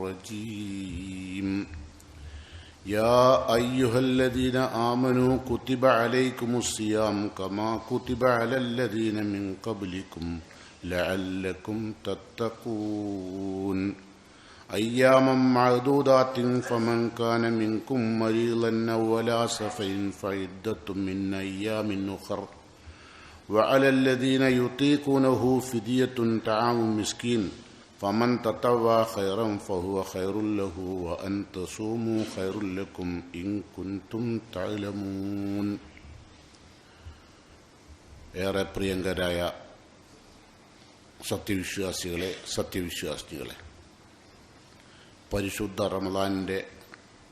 الرجيم يا أيها الذين آمنوا كتب عليكم الصيام كما كتب على الذين من قبلكم لعلكم تتقون أياما معدودات فمن كان منكم مريضا أو على سفر فعدة من أيام أخر وعلى الذين يطيقونه فدية طعام مسكين فمن تطوع خيرا فهو خير له وأن تصوموا خير لكم إن كنتم تعلمون. ഏറെ പ്രിയങ്കരായ സത്യവിശ്വാസികളെ പരിശുദ്ധ റമളാനിൻ്റെ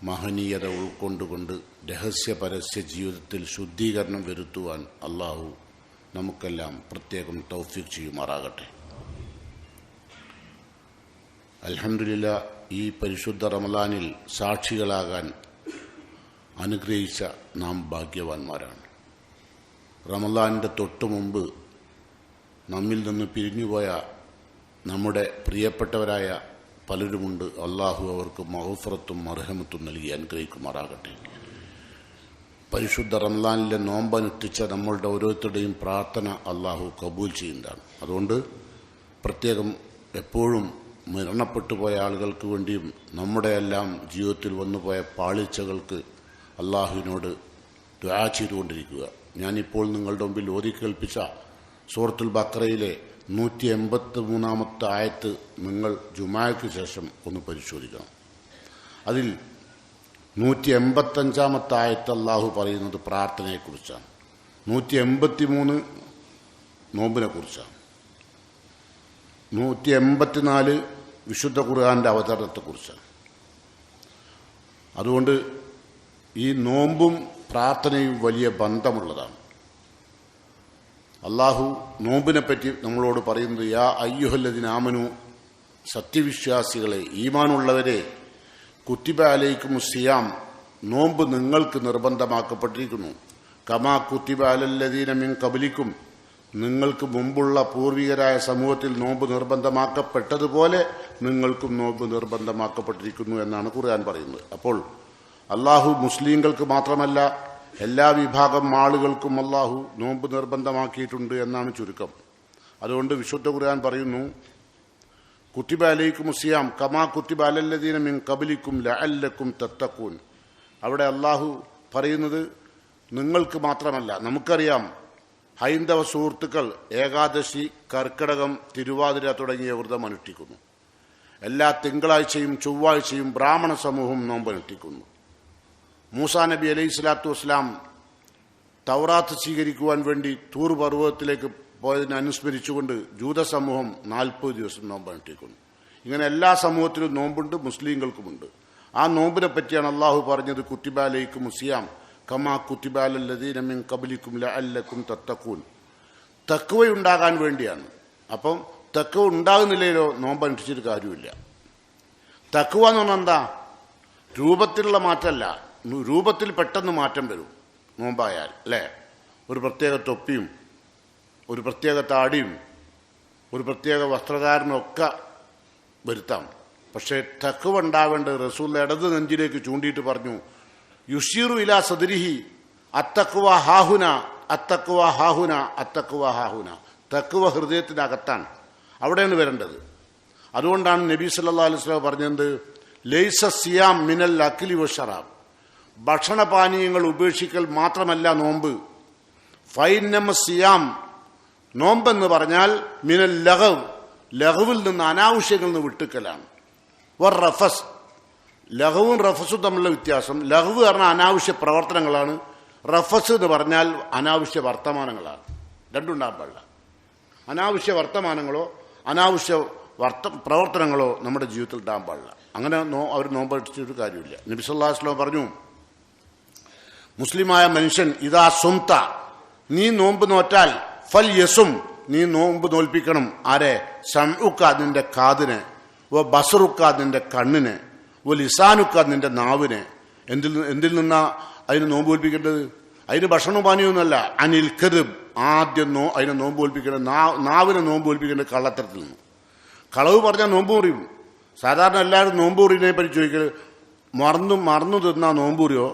മഹനീയത ഉൾക്കൊണ്ടുകൊണ്ട് രഹസ്യ പരസ്യ ജീവിതത്തിൽ ശുദ്ധീകരണം വരുത്തുവാൻ അള്ളാഹു നമുക്കെല്ലാം പ്രത്യേകം തൗഫീഖ് ചെയ്യുമാറാകട്ടെ. അൽഹംദുലില്ലാഹ്, ഈ പരിശുദ്ധ റമളാനിൽ സാക്ഷികളാകാൻ അനുഗ്രഹിച്ച നാം ഭാഗ്യവാന്മാരാണ്. റമളാനിൻ്റെ തൊട്ടു മുമ്പ് നമ്മിൽ നിന്ന് പിരിഞ്ഞുപോയ നമ്മുടെ പ്രിയപ്പെട്ടവരായ പലരുമുണ്ട്. അള്ളാഹു അവർക്ക് മഗ്ഫിറത്തും മർഹമത്തും നൽകി അനുഗ്രഹിക്കുമാറാകട്ടെ. പരിശുദ്ധ റമളാനിലെ നോമ്പനുഷ്ഠിച്ച നമ്മളുടെ ഓരോരുത്തരുടെയും പ്രാർത്ഥന അള്ളാഹു കബൂൽ ചെയ്യുന്നതാണ്. അതുകൊണ്ട് പ്രത്യേകം എപ്പോഴും മരണപ്പെട്ടു പോയ ആളുകൾക്ക് വേണ്ടിയും നമ്മുടെ എല്ലാം ജീവിതത്തിൽ വന്നുപോയ പാളിച്ചകൾക്ക് അള്ളാഹുവിനോട് ദുആ ചെയ്തുകൊണ്ടിരിക്കുക. ഞാനിപ്പോൾ നിങ്ങളുടെ മുമ്പിൽ ഓതി കേൾപ്പിച്ച സൂറത്തുൽ ബഖറയിലെ 183 ആയത്ത് നിങ്ങൾ ജുമാഅയ്ക്ക് ശേഷം ഒന്ന് പരിശോധിക്കണം. അതിൽ 185 ആയത്ത് അള്ളാഹു പറയുന്നത് പ്രാർത്ഥനയെക്കുറിച്ചാണ്. 183 നോമ്പിനെ കുറിച്ചാണ്. 184 വിശുദ്ധ ഖുർആന്റെ അവതരണത്തെക്കുറിച്ചാണ്. അതുകൊണ്ട് ഈ നോമ്പും പ്രാർത്ഥനയും വലിയ ബന്ധമുള്ളതാണ്. അള്ളാഹു നോമ്പിനെപ്പറ്റി നമ്മളോട് പറയുന്നത് യാ അയ്യുഹല്ലദീന ആമനു, സത്യവിശ്വാസികളെ, ഈമാനുള്ളവരെ, കുത്തിബ അലൈക്കുമുസ് സിയാം, നോമ്പ് നിങ്ങൾക്ക് നിർബന്ധമാക്കപ്പെട്ടിരിക്കുന്നു. കമാ കുത്തിബ അലല്ലദീന മിൻ ഖബ്ലിക്കും, നിങ്ങൾക്ക് മുമ്പുള്ള പൂർവികരായ സമൂഹത്തിൽ നോമ്പ് നിർബന്ധമാക്കപ്പെട്ടതുപോലെ നിങ്ങൾക്കും നോമ്പ് നിർബന്ധമാക്കപ്പെട്ടിരിക്കുന്നു എന്നാണ് ഖുർആൻ പറയുന്നത്. അപ്പോൾ അള്ളാഹു മുസ്ലിങ്ങൾക്ക് മാത്രമല്ല എല്ലാ വിഭാഗം ആളുകൾക്കും അള്ളാഹു നോമ്പ് നിർബന്ധമാക്കിയിട്ടുണ്ട് എന്നാണ് ചുരുക്കം. അതുകൊണ്ട് വിശുദ്ധ ഖുർആൻ പറയുന്നു കുത്തിബ അലൈക്കുമുസ് സിയാം കമാ കുത്തിബ അലല്ലദീന മിൻ ഖബ്ലിക്കും ലഅല്ലക്കും തത്തഖൂൻ. അവിടെ അള്ളാഹു പറയുന്നത് നിങ്ങൾക്ക് മാത്രമല്ല. നമുക്കറിയാം, ഹൈന്ദവ സുഹൃത്തുക്കൾ ഏകാദശി, കർക്കിടകം, തിരുവാതിര തുടങ്ങിയ വ്രതം അനുഷ്ഠിക്കുന്നു. എല്ലാ തിങ്കളാഴ്ചയും ചൊവ്വാഴ്ചയും ബ്രാഹ്മണ സമൂഹം നോമ്പനുഷ്ഠിക്കുന്നു. മൂസാ നബി അലൈഹി സ്വലാത്തു വസ്സലാം തൗറാത്ത് സ്വീകരിക്കുവാൻ വേണ്ടി തൂർ പർവ്വതത്തിലേക്ക് പോയതിനെ അനുസ്മരിച്ചുകൊണ്ട് ജൂത സമൂഹം 40 ദിവസം നോമ്പനുഷ്ഠിക്കുന്നു. ഇങ്ങനെ എല്ലാ സമൂഹത്തിലും നോമ്പുണ്ട്, മുസ്ലിങ്ങൾക്കുമുണ്ട്. ആ നോമ്പിനെ പറ്റിയാണ് അള്ളാഹു പറഞ്ഞത് കുത്തിബ അലൈക്കുമുസ് സിയാം കമാ കുത്തിബ അലല്ലദീന മിൻ ഖബ്ലിക്കും ലഅല്ലക്കും തത്തഖൂൻ. തഖ്വയുണ്ടാകാൻ വേണ്ടിയാണ്. അപ്പം തഖ്വ ഉണ്ടാകുന്നില്ലല്ലോ നോമ്പനുഷ്ഠിച്ചിട്ട് കാര്യമില്ല. തഖ്വ എന്ന് പറഞ്ഞാൽ എന്താ? രൂപത്തിലുള്ള മാറ്റമല്ല, രൂപത്തിൽ പെട്ടെന്ന് മാറ്റം വരും നോമ്പായാൽ, അല്ലേ? ഒരു പ്രത്യേക തൊപ്പിയും ഒരു പ്രത്യേക താടിയും ഒരു പ്രത്യേക വസ്ത്രധാരണമൊക്കെ വരുത്താം. പക്ഷേ തഖ്വ ഉണ്ടാവേണ്ടത് റസൂൽ ഇടത് നെഞ്ചിലേക്ക് ചൂണ്ടിയിട്ട് പറഞ്ഞു യുഷീറു ഇലാ സദ്രിഹി അത്തഖ്വ ഹാഹുന അത്തഖ്വ ഹാഹുന അത്തഖ്വ ഹാഹുന. തഖ്വ ഹൃദയത്തിനകത്താണ്, അവിടെയാണ് വരേണ്ടത്. അതുകൊണ്ടാണ് നബി സല്ലല്ലാഹു അലൈഹി വസല്ലം പറഞ്ഞത് ലൈസ സിയാം മിനൽ അക്ലി വശറാബ്, ഭക്ഷണപാനീയങ്ങൾ ഉപേക്ഷിക്കൽ മാത്രമല്ല നോമ്പ്. ഫൈന്നമ സിയാം, നോമ്പെന്ന് പറഞ്ഞാൽ മിനൽ ലഗവ്, ലഘുവിൽ നിന്ന് അനാവശ്യങ്ങളിൽ നിന്ന് വിട്ടുക്കലാണ്. വർ റഫസ്, ലഘുവും റഫസും തമ്മിലുള്ള വ്യത്യാസം. ലഘുവ് പറഞ്ഞാൽ അനാവശ്യ പ്രവർത്തനങ്ങളാണ്, റഫസ് എന്ന് പറഞ്ഞാൽ അനാവശ്യ വർത്തമാനങ്ങളാണ്. രണ്ടുണ്ടാകാൻ പാടില്ല. അനാവശ്യ വർത്തമാനങ്ങളോ അനാവശ്യ പ്രവർത്തനങ്ങളോ നമ്മുടെ ജീവിതത്തിൽ ഉണ്ടാകാൻ പാടില്ല. അങ്ങനെ അവർ നോമ്പടിച്ചൊരു കാര്യമില്ല. നബി സല്ലല്ലാഹു അലൈഹി വസല്ലം പറഞ്ഞു മുസ്ലിമായ മനുഷ്യൻ ഇദാ സുംത, നീ നോമ്പ് നോറ്റാൽ ഫൽ യസും, നീ നോമ്പ് നോൽപ്പിക്കണം. ആരെ? സംഉക, നിന്റെ കാതിനെ, വ ബസറുക, നിന്റെ കണ്ണിനെ, വ ലിസാനുക, നിന്റെ നാവിനെ. എന്തിൽ നിന്നാ അതിന് നോമ്പ് നോൽപ്പിക്കേണ്ടത്? അതിന് ഭക്ഷണവും പാനീയമൊന്നുമല്ല. അനിൽ കദിബ്, ആദ്യം അതിനെ നോമ്പ് നോൽപ്പിക്കേണ്ടത് നാവിനെ നോമ്പ് നോൽപ്പിക്കേണ്ടത് കള്ളത്തരത്തിൽ നിന്ന്. കളവ് പറഞ്ഞാൽ നോമ്പ് മുറിയും, സാധാരണ എല്ലാവരും നോമ്പൂറിനെ പറ്റി ചോദിക്കൽ മറന്നു തിന്നാ നോമ്പൂറിയോ,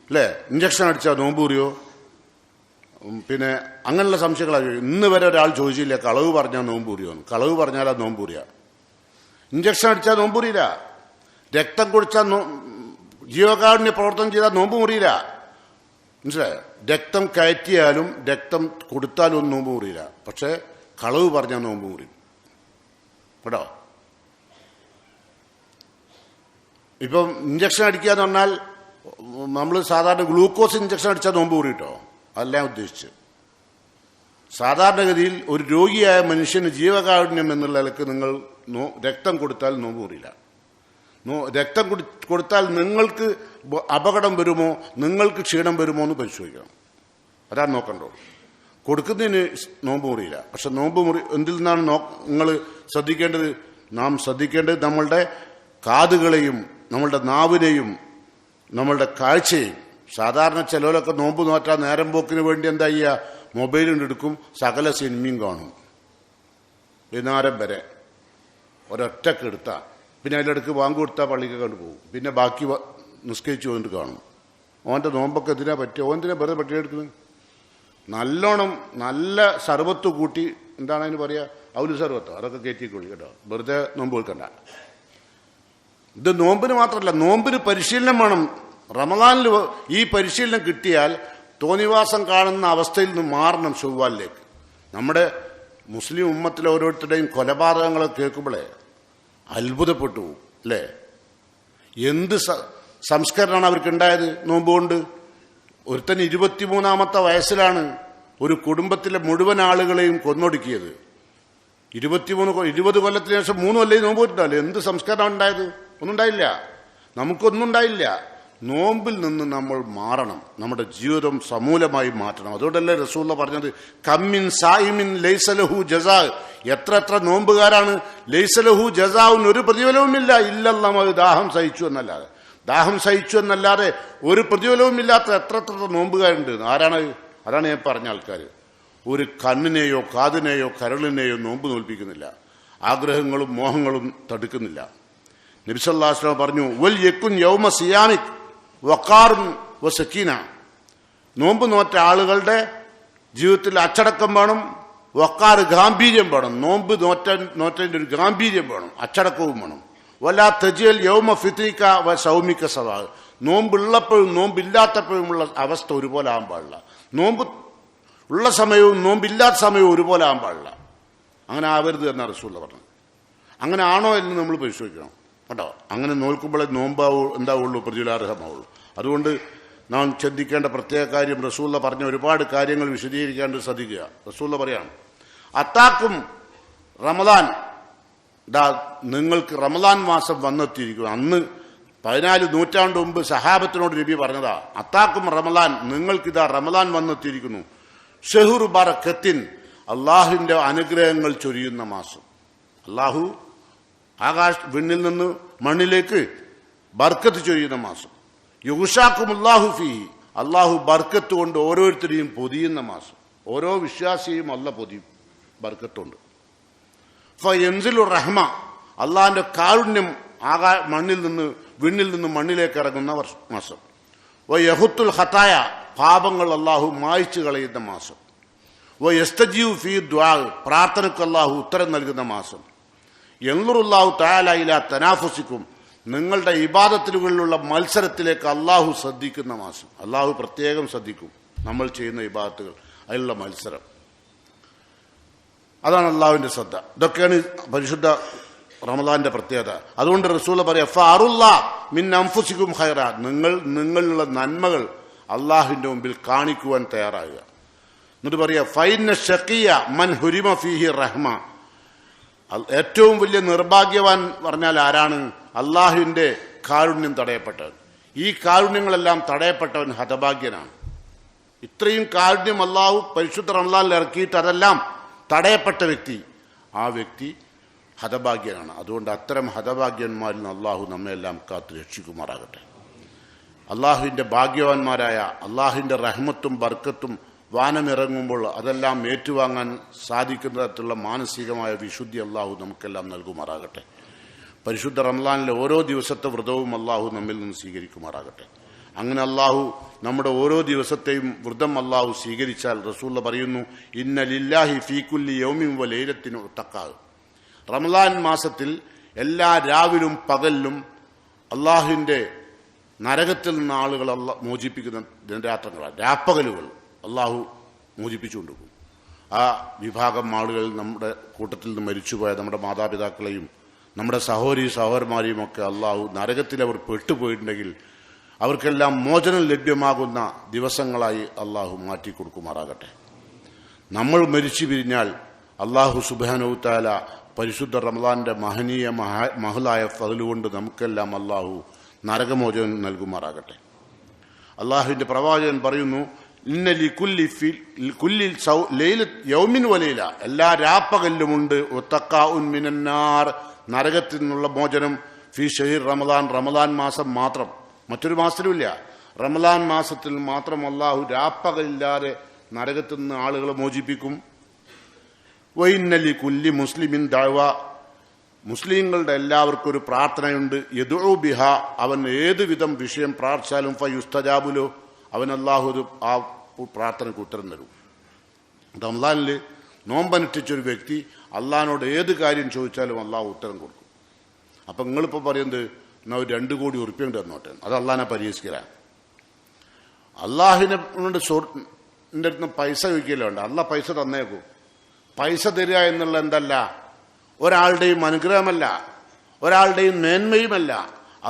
അല്ലേ? ഇഞ്ചക്ഷൻ അടിച്ചാൽ നോമ്പൂറിയോ? പിന്നെ അങ്ങനെയുള്ള സംശയങ്ങളാണ്. ഇന്ന് വരെ ഒരാൾ ചോദിച്ചില്ല കളവ് പറഞ്ഞാൽ നോമ്പൂറിയോന്ന്. കളവ് പറഞ്ഞാൽ അത് നോമ്പൂറിയ. ഇഞ്ചക്ഷൻ അടിച്ചാൽ നോമ്പൂറിയില്ല. രക്തം കുടിച്ചാൽ ജീവകാരുണ്യ പ്രവർത്തനം ചെയ്താൽ നോമ്പ് മുറിയില്ല. മനസ്സിലായോ? രക്തം കയറ്റിയാലും രക്തം കൊടുത്താലും ഒന്നും നോമ്പ് മുറിയില്ല. പക്ഷെ കളവ് പറഞ്ഞാൽ നോമ്പ് മുറിയും കേട്ടോ. ഇപ്പം ഇഞ്ചക്ഷൻ അടിക്കുക എന്ന് പറഞ്ഞാൽ നമ്മൾ സാധാരണ ഗ്ലൂക്കോസ് ഇഞ്ചക്ഷൻ അടിച്ചാൽ നോമ്പ് മുറിയിട്ടോ, അല്ല ഉദ്ദേശിച്ച്. സാധാരണഗതിയിൽ ഒരു രോഗിയായ മനുഷ്യന് ജീവകാരുണ്യം എന്നുള്ള നിലക്ക് നിങ്ങൾ രക്തം കൊടുത്താൽ നോമ്പ് മുറിയില്ല. രക്തം കൊടുത്താൽ നിങ്ങൾക്ക് അപകടം വരുമോ, നിങ്ങൾക്ക് ക്ഷീണം വരുമോ എന്ന് പരിശോധിക്കണം. അതാണ് നോക്കണ്ടോ. കൊടുക്കുന്നതിന് നോമ്പ് മുറിയില്ല. പക്ഷെ നോമ്പ് മുറി എന്തിൽ നിന്നാണ് നിങ്ങൾ ശ്രദ്ധിക്കേണ്ടത്? നാം ശ്രദ്ധിക്കേണ്ടത് നമ്മളുടെ കാതുകളെയും നമ്മളുടെ നാവിനെയും നമ്മളുടെ കാഴ്ചയും. സാധാരണ ചിലവരൊക്കെ നോമ്പ് നോറ്റാൽ നേരം പോക്കിന് വേണ്ടി എന്താ ചെയ്യുക? മൊബൈലുണ്ടെടുക്കും, സകല സിനിമയും കാണും വൈകുന്നേരം വരെ ഒരൊറ്റക്ക് എടുത്താൽ. പിന്നെ അതിലിടക്ക് വാങ്ങ് കൊടുത്താൽ പള്ളിക്ക് കണ്ടു പോകും. പിന്നെ ബാക്കി നിസ്കരിച്ചു കൊണ്ട് കാണും. ഓൻ്റെ നോമ്പൊക്കെ എന്തിനാ പറ്റുക? ഓന്തിനാ വെറുതെ പട്ടിയെടുക്കുന്നത്? നല്ലോണം നല്ല സർവത്ത് കൂട്ടി, എന്താണ് അതിന് പറയുക, ഔലു സർവത്തോ, അതൊക്കെ കയറ്റിക്കൊള്ളി കേട്ടോ. വെറുതെ നോമ്പ് വെക്കണ്ട. ഇത് നോമ്പിന് മാത്രമല്ല, നോമ്പിന് പരിശീലനം വേണം. റമദാനിൽ ഈ പരിശീലനം കിട്ടിയാൽ തോന്നിവാസം കാണുന്ന അവസ്ഥയിൽ നിന്ന് മാറണം ചൊവ്വാലിലേക്ക്. നമ്മുടെ മുസ്ലിം ഉമ്മത്തിലെ ഓരോരുത്തരുടെയും കൊലപാതകങ്ങൾ കേൾക്കുമ്പോഴേ അത്ഭുതപ്പെട്ടു പോകും, അല്ലേ? എന്ത് സംസ്കരണമാണ് അവർക്കുണ്ടായത് നോമ്പ് കൊണ്ട്. ഒരുത്തന് 23-ാമത്തെ വയസ്സിലാണ് ഒരു കുടുംബത്തിലെ മുഴുവൻ ആളുകളെയും കൊന്നൊടുക്കിയത്. 20 കൊല്ലത്തിന് ശേഷം 3 കൊല്ലം നോമ്പ് പോയിട്ടുണ്ടല്ലോ. എന്ത് സംസ്കരണം ഉണ്ടായത്? ഒന്നും ഉണ്ടായില്ല. നമുക്കൊന്നും ഉണ്ടായില്ല. നോമ്പിൽ നിന്ന് നമ്മൾ മാറണം. നമ്മുടെ ജീവിതം സമൂലമായി മാറ്റണം. അതുകൊണ്ടല്ലേ റസൂലുള്ള പറഞ്ഞത് കമ്മിൻ സായിമിൻ ലൈസലഹു ജസാ. എത്ര നോമ്പുകാരാണ് ലൈസലഹു ജസാവിന് ഒരു പ്രതിഫലവുമില്ല ഇല്ലല്ലാഹ് ദാഹം സഹിച്ചു എന്നല്ലാതെ ഒരു പ്രതിഫലവുമില്ലാത്ത എത്ര നോമ്പുകാരുണ്ട്. അതാണ് ഞാൻ പറഞ്ഞ ആൾക്കാർ. ഒരു കണ്ണിനെയോ കാതിനെയോ കരളിനെയോ നോമ്പ് നോൽപ്പിക്കുന്നില്ല. ആഗ്രഹങ്ങളും മോഹങ്ങളും തടുക്കുന്നില്ല. നബി സല്ലല്ലാഹു അലൈഹി വസല്ലം പറഞ്ഞു വൽ യകുൻ യൗമ സിയാമിക് വഖാറുൻ വസക്കീന. നോമ്പ് നോറ്റ ആളുകളുടെ ജീവിതത്തിൽ അച്ചടക്കം വേണം, വഖാറ് ഗാംഭീര്യം വേണം. നോമ്പ് നോറ്റതിന്റെ ഒരു ഗാംഭീര്യം വേണം, അച്ചടക്കവും വേണം. വലാ തജിൽ യൗമ ഫിത്രിക വ സൗമിക സവാ. നോമ്പുള്ളപ്പോഴും നോമ്പില്ലാത്തപ്പോഴുമുള്ള അവസ്ഥ ഒരുപോലെ ആകാൻ പാടില്ല. നോമ്പ് ഉള്ള സമയവും നോമ്പില്ലാത്ത സമയവും ഒരുപോലെ ആകാൻ പാടില്ല. അങ്ങനെ ആവരുത് എന്നാണ് റസൂലുള്ള പറഞ്ഞത്. അങ്ങനെ ആണോ എന്ന് നമ്മൾ പരിശോധിക്കണം കേട്ടോ. അങ്ങനെ നോക്കുമ്പോഴേ എന്താവുള്ളൂ, പ്രതിഫലാർഹമാവുള്ളൂ. അതുകൊണ്ട് നാം ചിന്തിക്കേണ്ട പ്രത്യേക കാര്യം, റസൂലുള്ള പറഞ്ഞ ഒരുപാട് കാര്യങ്ങൾ വിശദീകരിക്കാണ്ട് ശ്രദ്ധിക്കുക. റസൂലുള്ള പറയാണ് അത്താക്കും റമദാൻ, നിങ്ങൾക്ക് റമദാൻ മാസം വന്നെത്തിയിരിക്കുന്നു. അന്ന് 14 നൂറ്റാണ്ട് മുമ്പ് സഹാബത്തിനോട് നബി പറഞ്ഞതാ, അത്താക്കും റമദാൻ, നിങ്ങൾക്കിതാ റമദാൻ വന്നെത്തിയിരിക്കുന്നു. ഷഹ്റു ബറക്കത്തിൻ, അള്ളാഹുവിന്റെ അനുഗ്രഹങ്ങൾ ചൊരിയുന്ന മാസം. അള്ളാഹു വിണ്ണിൽ നിന്ന് മണ്ണിലേക്ക് ബർക്കത്ത് ചൊരിയുന്ന മാസം. യുഗ്ഷാക്കുമുല്ലാഹു ഫീഹി, അള്ളാഹു ബർക്കത്ത് കൊണ്ട് ഓരോരുത്തരെയും പൊതിയുന്ന മാസം. ഓരോ വിശ്വാസിയെയും അല്ല പൊതിയും ബർക്കത്തുണ്ട്. ഫയൻസിലു റഹ്മ, അള്ളാഹിന്റെ കാരുണ്യം വിണ്ണിൽ നിന്ന് മണ്ണിലേക്ക് ഇറങ്ങുന്ന മാസം. വയഹുത്തുൽ ഖതായ, പാപങ്ങൾ അള്ളാഹു മായ്ച്ചു കളയുന്ന മാസം. വയസ്തജീവ് ഫീ ദുആ, പ്രാർത്ഥനയ്ക്ക് അള്ളാഹു ഉത്തരം നൽകുന്ന മാസം. യൻളുറുല്ലാഹു തആല ഇലാ തനാഫുസിക്കും, നിങ്ങളുടെ ഇബാദത്തുകളിലുള്ള മത്സരത്തിലേക്ക് അള്ളാഹു ശ്രദ്ധിക്കുന്ന മാസം. അള്ളാഹു പ്രത്യേകം ശ്രദ്ധിക്കും നമ്മൾ ചെയ്യുന്ന ഇബാദത്തുകൾ, അതിലുള്ള മത്സരം. അതാണ് അള്ളാഹുവിന്റെ ശ്രദ്ധ. ഇതൊക്കെയാണ് പരിശുദ്ധ റമദാന്റെ പ്രത്യേകത. അതുകൊണ്ട് റസൂൽ പറയാ ഫഅറുല്ലാ മിൻ അൻഫുസികും ഖൈറ, നിങ്ങളിലുള്ള നന്മകൾ അള്ളാഹുവിന്റെ മുമ്പിൽ കാണിക്കുവാൻ തയ്യാറാകുക. എന്നിട്ട് പറയാ ഫൈന ഷഖിയ മൻ ഹുരിമ ഫീഹി റഹ്മ, ഏറ്റവും വലിയ നിർഭാഗ്യവാൻ പറഞ്ഞാൽ ആരാണ്? അള്ളാഹുവിന്റെ കാരുണ്യം തടയപ്പെട്ടവൻ. ഈ കാരുണ്യങ്ങളെല്ലാം തടയപ്പെട്ടവൻ ഹതഭാഗ്യനാണ്. ഇത്രയും കാരുണ്യം അള്ളാഹു പരിശുദ്ധ റമദാനിൽ ഇറക്കിയിട്ട് അതെല്ലാം തടയപ്പെട്ട വ്യക്തി, ആ വ്യക്തി ഹതഭാഗ്യനാണ്. അതുകൊണ്ട് അത്തരം ഹതഭാഗ്യന്മാരിൽ നിന്ന് അള്ളാഹു നമ്മെല്ലാം കാത്തു രക്ഷിക്കുമാറാകട്ടെ. അള്ളാഹുവിന്റെ ഭാഗ്യവാന്മാരായ അള്ളാഹുവിന്റെ റഹ്മത്തും ബർക്കത്തും വാനമിറങ്ങുമ്പോൾ അതെല്ലാം ഏറ്റുവാങ്ങാൻ സാധിക്കുന്ന തരത്തിലുള്ള മാനസികമായ വിശുദ്ധി അള്ളാഹു നമുക്കെല്ലാം നൽകുമാറാകട്ടെ. പരിശുദ്ധ റമളാനിലെ ഓരോ ദിവസത്തെ വ്രതവും അള്ളാഹു നമ്മിൽ നിന്ന് സ്വീകരിക്കുമാറാകട്ടെ. അങ്ങനെ അള്ളാഹു നമ്മുടെ ഓരോ ദിവസത്തെയും വ്രതം അള്ളാഹു സ്വീകരിച്ചാൽ റസൂൽ പറയുന്നു, ഇന്ന ലില്ലാഹി ഫീ കുല്ലി യൗമിൻ വ ലൈലത്തിൻ ഉതഖാ. റമളാൻ മാസത്തിൽ എല്ലാ രാവിലും പകലിലും അള്ളാഹുവിന്റെ നരകത്തിൽ നിന്ന് ആളുകൾ മോചിപ്പിക്കുന്ന ദിനരാത്രങ്ങളാണ്, രാപ്പകലുകൾ അള്ളാഹു മോചിപ്പിച്ചുകൊണ്ടിരിക്കും. ആ വിഭാഗം ആളുകൾ നമ്മുടെ കൂട്ടത്തിൽ നിന്ന് മരിച്ചുപോയ നമ്മുടെ മാതാപിതാക്കളെയും നമ്മുടെ സഹോദരന്മാരെയും ഒക്കെ അള്ളാഹു നരകത്തിൽ അവർ പെട്ടുപോയിട്ടുണ്ടെങ്കിൽ അവർക്കെല്ലാം മോചനം ലഭ്യമാകുന്ന ദിവസങ്ങളായി അള്ളാഹു മാറ്റിക്കൊടുക്കുമാറാകട്ടെ. നമ്മൾ മരിച്ചു പിരിഞ്ഞാൽ അള്ളാഹു സുബ്ഹാനഹു തആല പരിശുദ്ധ റമളാന്റെ മഹനീയ മഹലായ ഫദ്ലുകൊണ്ട് നമുക്കെല്ലാം അള്ളാഹു നരകമോചനം നൽകുമാറാകട്ടെ. അള്ളാഹുവിന്റെ പ്രവാചകൻ പറയുന്നു, ഇന്ന ലികുല്ലി യൗമിൻ വലൈല, എല്ലാ രാപ്പകലിലുമുണ്ട് ഉതഖാഉൻ മിനന്നാർ, നരകത്തിൽ നിന്നുള്ള മോചനം. ഫീ ഷഹീർ റമളാൻ, റമളാൻ മാസം മാത്രം, മറ്റൊരു മാസത്തിലുമില്ല. റമളാൻ മാസത്തിൽ മാത്രം അള്ളാഹു രാപ്പകലില്ലാതെ നരകത്തിൽ നിന്ന് ആളുകളെ മോചിപ്പിക്കും. വഇന്ന ലികുല്ലി മുസ്ലിമിൻ ദഅവ, മുസ്ലിങ്ങളുടെ എല്ലാവർക്കും ഒരു പ്രാർത്ഥനയുണ്ട്. യദ്ഉ ബിഹ, അവൻ ഏത് വിധം വിഷയം പ്രാർത്ഥിച്ചാലും ഫയുസ്തജാബു ലഹു, അവൻ അള്ളാഹു ആ പ്രാർത്ഥനയ്ക്ക് ഉത്തരം തരും. റമളാനിൽ നോമ്പനുഷ്ഠിച്ചൊരു വ്യക്തി അള്ളാഹിനോട് ഏത് കാര്യം ചോദിച്ചാലും അള്ളാഹു ഉത്തരം കൊടുക്കും. അപ്പം നിങ്ങളിപ്പോൾ പറയുന്നത് എന്നാ ഒരു 2 കോടി ഉറുപ്പ്യ തന്നോട്ടെ, അത് അള്ളാഹിനെ പരിഹസിക്കലാണ്. അള്ളാഹിനെ കൊണ്ട് അടുത്ത് നിന്ന് പൈസ ചോദിക്കല്ലോ ഉണ്ട്, അള്ളാഹ് പൈസ തന്നേക്കും. പൈസ തരിക എന്നുള്ള എന്തല്ല, ഒരാളുടെയും അനുഗ്രഹമല്ല, ഒരാളുടെയും മേന്മയുമല്ല.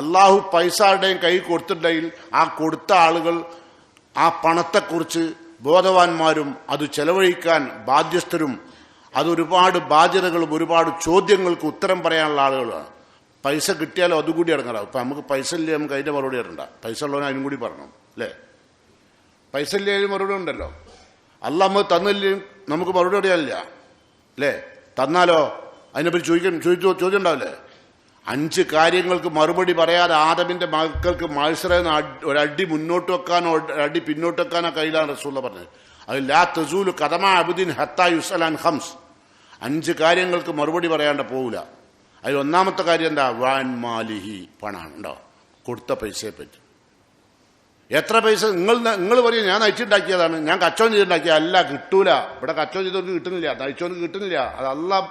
അള്ളാഹു പൈസ ആരുടെയും കൈ കൊടുത്തിട്ടുണ്ടെങ്കിൽ ആ കൊടുത്ത ആളുകൾ ആ പണത്തെക്കുറിച്ച് ബോധവാന്മാരും അത് ചെലവഴിക്കാൻ ബാധ്യസ്ഥരും അതൊരുപാട് ബാധ്യതകളും ഒരുപാട് ചോദ്യങ്ങൾക്ക് ഉത്തരം പറയാനുള്ള ആളുകളാണ്. പൈസ കിട്ടിയാലും അതുകൂടി ഇറങ്ങാറാവും. ഇപ്പം നമുക്ക് പൈസ ഇല്ലേ, നമുക്ക് അതിൻ്റെ മറുപടി ഇറണ്ട. പൈസ ഉള്ളവനെ അതിനും കൂടി പറഞ്ഞു അല്ലേ? പൈസ ഇല്ലേ അതിന് മറുപടി ഉണ്ടല്ലോ. അള്ളാഹ് നമുക്ക് തന്നില്ലേ നമുക്ക് മറുപടി അറിയാനില്ല അല്ലേ? തന്നാലോ അതിനെപ്പറ്റി ചോദ്യം ഉണ്ടാവില്ലേ? 5 കാര്യങ്ങൾക്ക് മറുപടി പറയാതെ ആദമിന്റെ മക്കൾക്ക് മത്സരം ഒരടി മുന്നോട്ട് വെക്കാനോ ഒരടി പിന്നോട്ട് വെക്കാനോ കഴിയിലാണ് റസൂൽ പറഞ്ഞത്. അത് ലാ തസൂലു ഖദമ അബ്ദിൻ ഹത്താ യുസ്അലൻ ഖംസ്, 5 കാര്യങ്ങൾക്ക് മറുപടി പറയാണ്ട് പോവില്ല. അതിൽ ഒന്നാമത്തെ കാര്യം എന്താ? വാൻ മാലിഹി, പണാണ്. ഉണ്ടോ? കൊടുത്ത പൈസയെ പറ്റി. എത്ര പൈസ നിങ്ങൾ പറയും ഞാൻ നയിച്ചുണ്ടാക്കിയതാണ്, ഞാൻ കച്ചവടം ചെയ്തുണ്ടാക്കിയ. അല്ല, കിട്ടൂല. ഇവിടെ കച്ചവടം ചെയ്തവർക്ക് കിട്ടുന്നില്ല, നയിച്ചവർക്ക് കിട്ടുന്നില്ല. അത് അള്ളാഹ്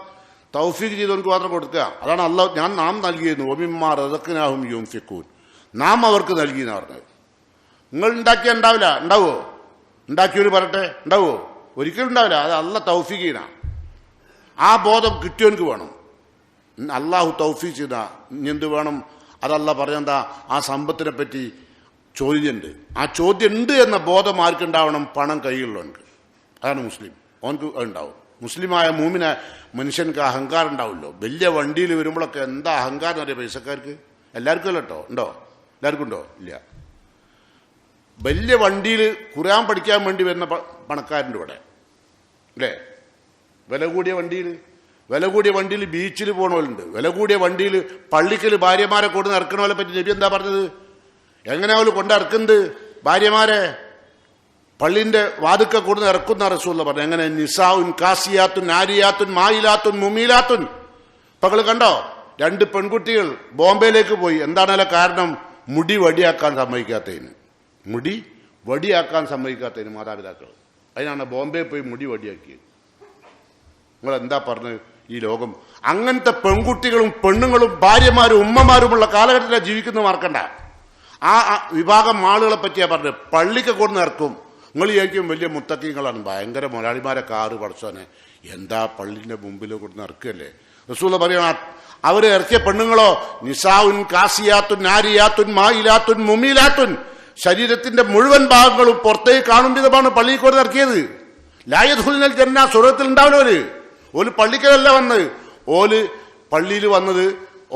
തൗഫീഖ് ചെയ്തവർക്ക് മാത്രം കൊടുക്കുക. അതാണ് അള്ളാഹ് നാം നൽകിയിരുന്നു. ഒമിമ്മാ റസഖ്നാഹും യുൻഫിഖൂൻ, നാം അവർക്ക് നൽകി എന്ന് പറഞ്ഞത്. നിങ്ങൾ ഉണ്ടാക്കിയാൽ ഉണ്ടാവില്ല. ഉണ്ടാവോ? ഉണ്ടാക്കിയവർ പറട്ടെ, ഉണ്ടാവോ? ഒരിക്കലും ഉണ്ടാവില്ല. അത് അള്ളാഹ് തൗഫീഖ് ചെയ്യണ. ആ ബോധം കിട്ടിയവർക്ക് വേണം. അള്ളാഹു തൗഫീഖ് ചെയ്ത ഇനി എന്ത് വേണം? അതല്ല പറഞ്ഞെന്താ? ആ സമ്പത്തിനെ പറ്റി ചോദ്യമുണ്ട്. ആ ചോദ്യം ഉണ്ട് എന്ന ബോധം ആർക്കുണ്ടാവണം? പണം കൈയുള്ളവർക്ക്. അതാണ് മുസ്ലിം. അവനക്ക് ഉണ്ടാവും. മുസ്ലിമായ മൂമിന മനുഷ്യർക്ക് അഹങ്കാരം ഉണ്ടാവുമല്ലോ. വലിയ വണ്ടിയിൽ വരുമ്പോഴൊക്കെ എന്താ അഹങ്കാരം അറിയാം പൈസക്കാർക്ക്? എല്ലാവർക്കും അല്ല കേട്ടോ. ഉണ്ടോ? എല്ലാവർക്കും ഉണ്ടോ? ഇല്ല. വലിയ വണ്ടിയിൽ ഖുർആൻ പഠിക്കാൻ വേണ്ടി വരുന്ന പണക്കാരൻ്റെ ഇവിടെ അല്ലേ? വില കൂടിയ വണ്ടിയിൽ ബീച്ചിൽ പോകണവരുണ്ട്. വില കൂടിയ വണ്ടിയിൽ പള്ളിക്കൽ ഭാര്യമാരെ കൊണ്ട് ഇറക്കണവരെ പറ്റി നബി എന്താ പറഞ്ഞത്? എങ്ങനെ അവർ കൊണ്ടിറക്കുന്നത്? ഭാര്യമാരെ പള്ളിന്റെ വാതുക്ക കൊടുന്ന് ഇറക്കുന്ന റസൂലുള്ള പറഞ്ഞു. എങ്ങനെ? നിസാഉൻ കാസിയാത്തുൻ നാരിയാത്തുൻ മായിലാത്തുൻ മുമീലാത്തുൻ. പകൾ കണ്ടോ? 2 പെൺകുട്ടികൾ ബോംബെയിലേക്ക് പോയി. എന്താണല്ലോ കാരണം? മുടി വടിയാക്കാൻ സമ്മതിക്കാത്തതിന് മാതാപിതാക്കൾ. അതിനാണ് ബോംബെ പോയി മുടി വടിയാക്കിയത്. നിങ്ങൾ എന്താ പറഞ്ഞത്? ഈ ലോകം അങ്ങനത്തെ പെൺകുട്ടികളും പെണ്ണുങ്ങളും ഭാര്യമാരും ഉമ്മമാരുമുള്ള കാലഘട്ടത്തിലാണ് ജീവിക്കുന്നത്. മറക്കണ്ട. ആ വിഭാഗം ആളുകളെ പറ്റിയാ പറഞ്ഞത്. പള്ളിക്ക് കൊടുന്ന് ഇറക്കും. നിങ്ങൾ വിചാരിക്കും വലിയ മുത്തക്കിങ്ങളാണ്, ഭയങ്കര മുതലാളിമാരെ കാറ് പഠിച്ചോനെ. എന്താ പള്ളിന്റെ മുമ്പിൽ കൊടുന്ന് ഇറക്കുകയല്ലേ? റസൂൽ പറയാ അവര് ഇറക്കിയ പെണ്ണുങ്ങളോ നിസാഉൻ കാസിയാത്തുൻ നാരിയാത്തുൻ മായിലാത്തുൻ മുമീലാത്തുൻ, ശരീരത്തിന്റെ മുഴുവൻ ഭാഗങ്ങളും പുറത്തേക്ക് കാണും വിധമാണ് പള്ളിയിൽ കൊടുന്ന് ഇറക്കിയത്. ലാ യദ്ഖുലുനൽ ജന്ന, സ്വർഗ്ഗത്തിൽ ഉണ്ടാവില്ല. ഓല് പള്ളിക്കലല്ല വന്നത്. ഓല് പള്ളിയിൽ വന്നത്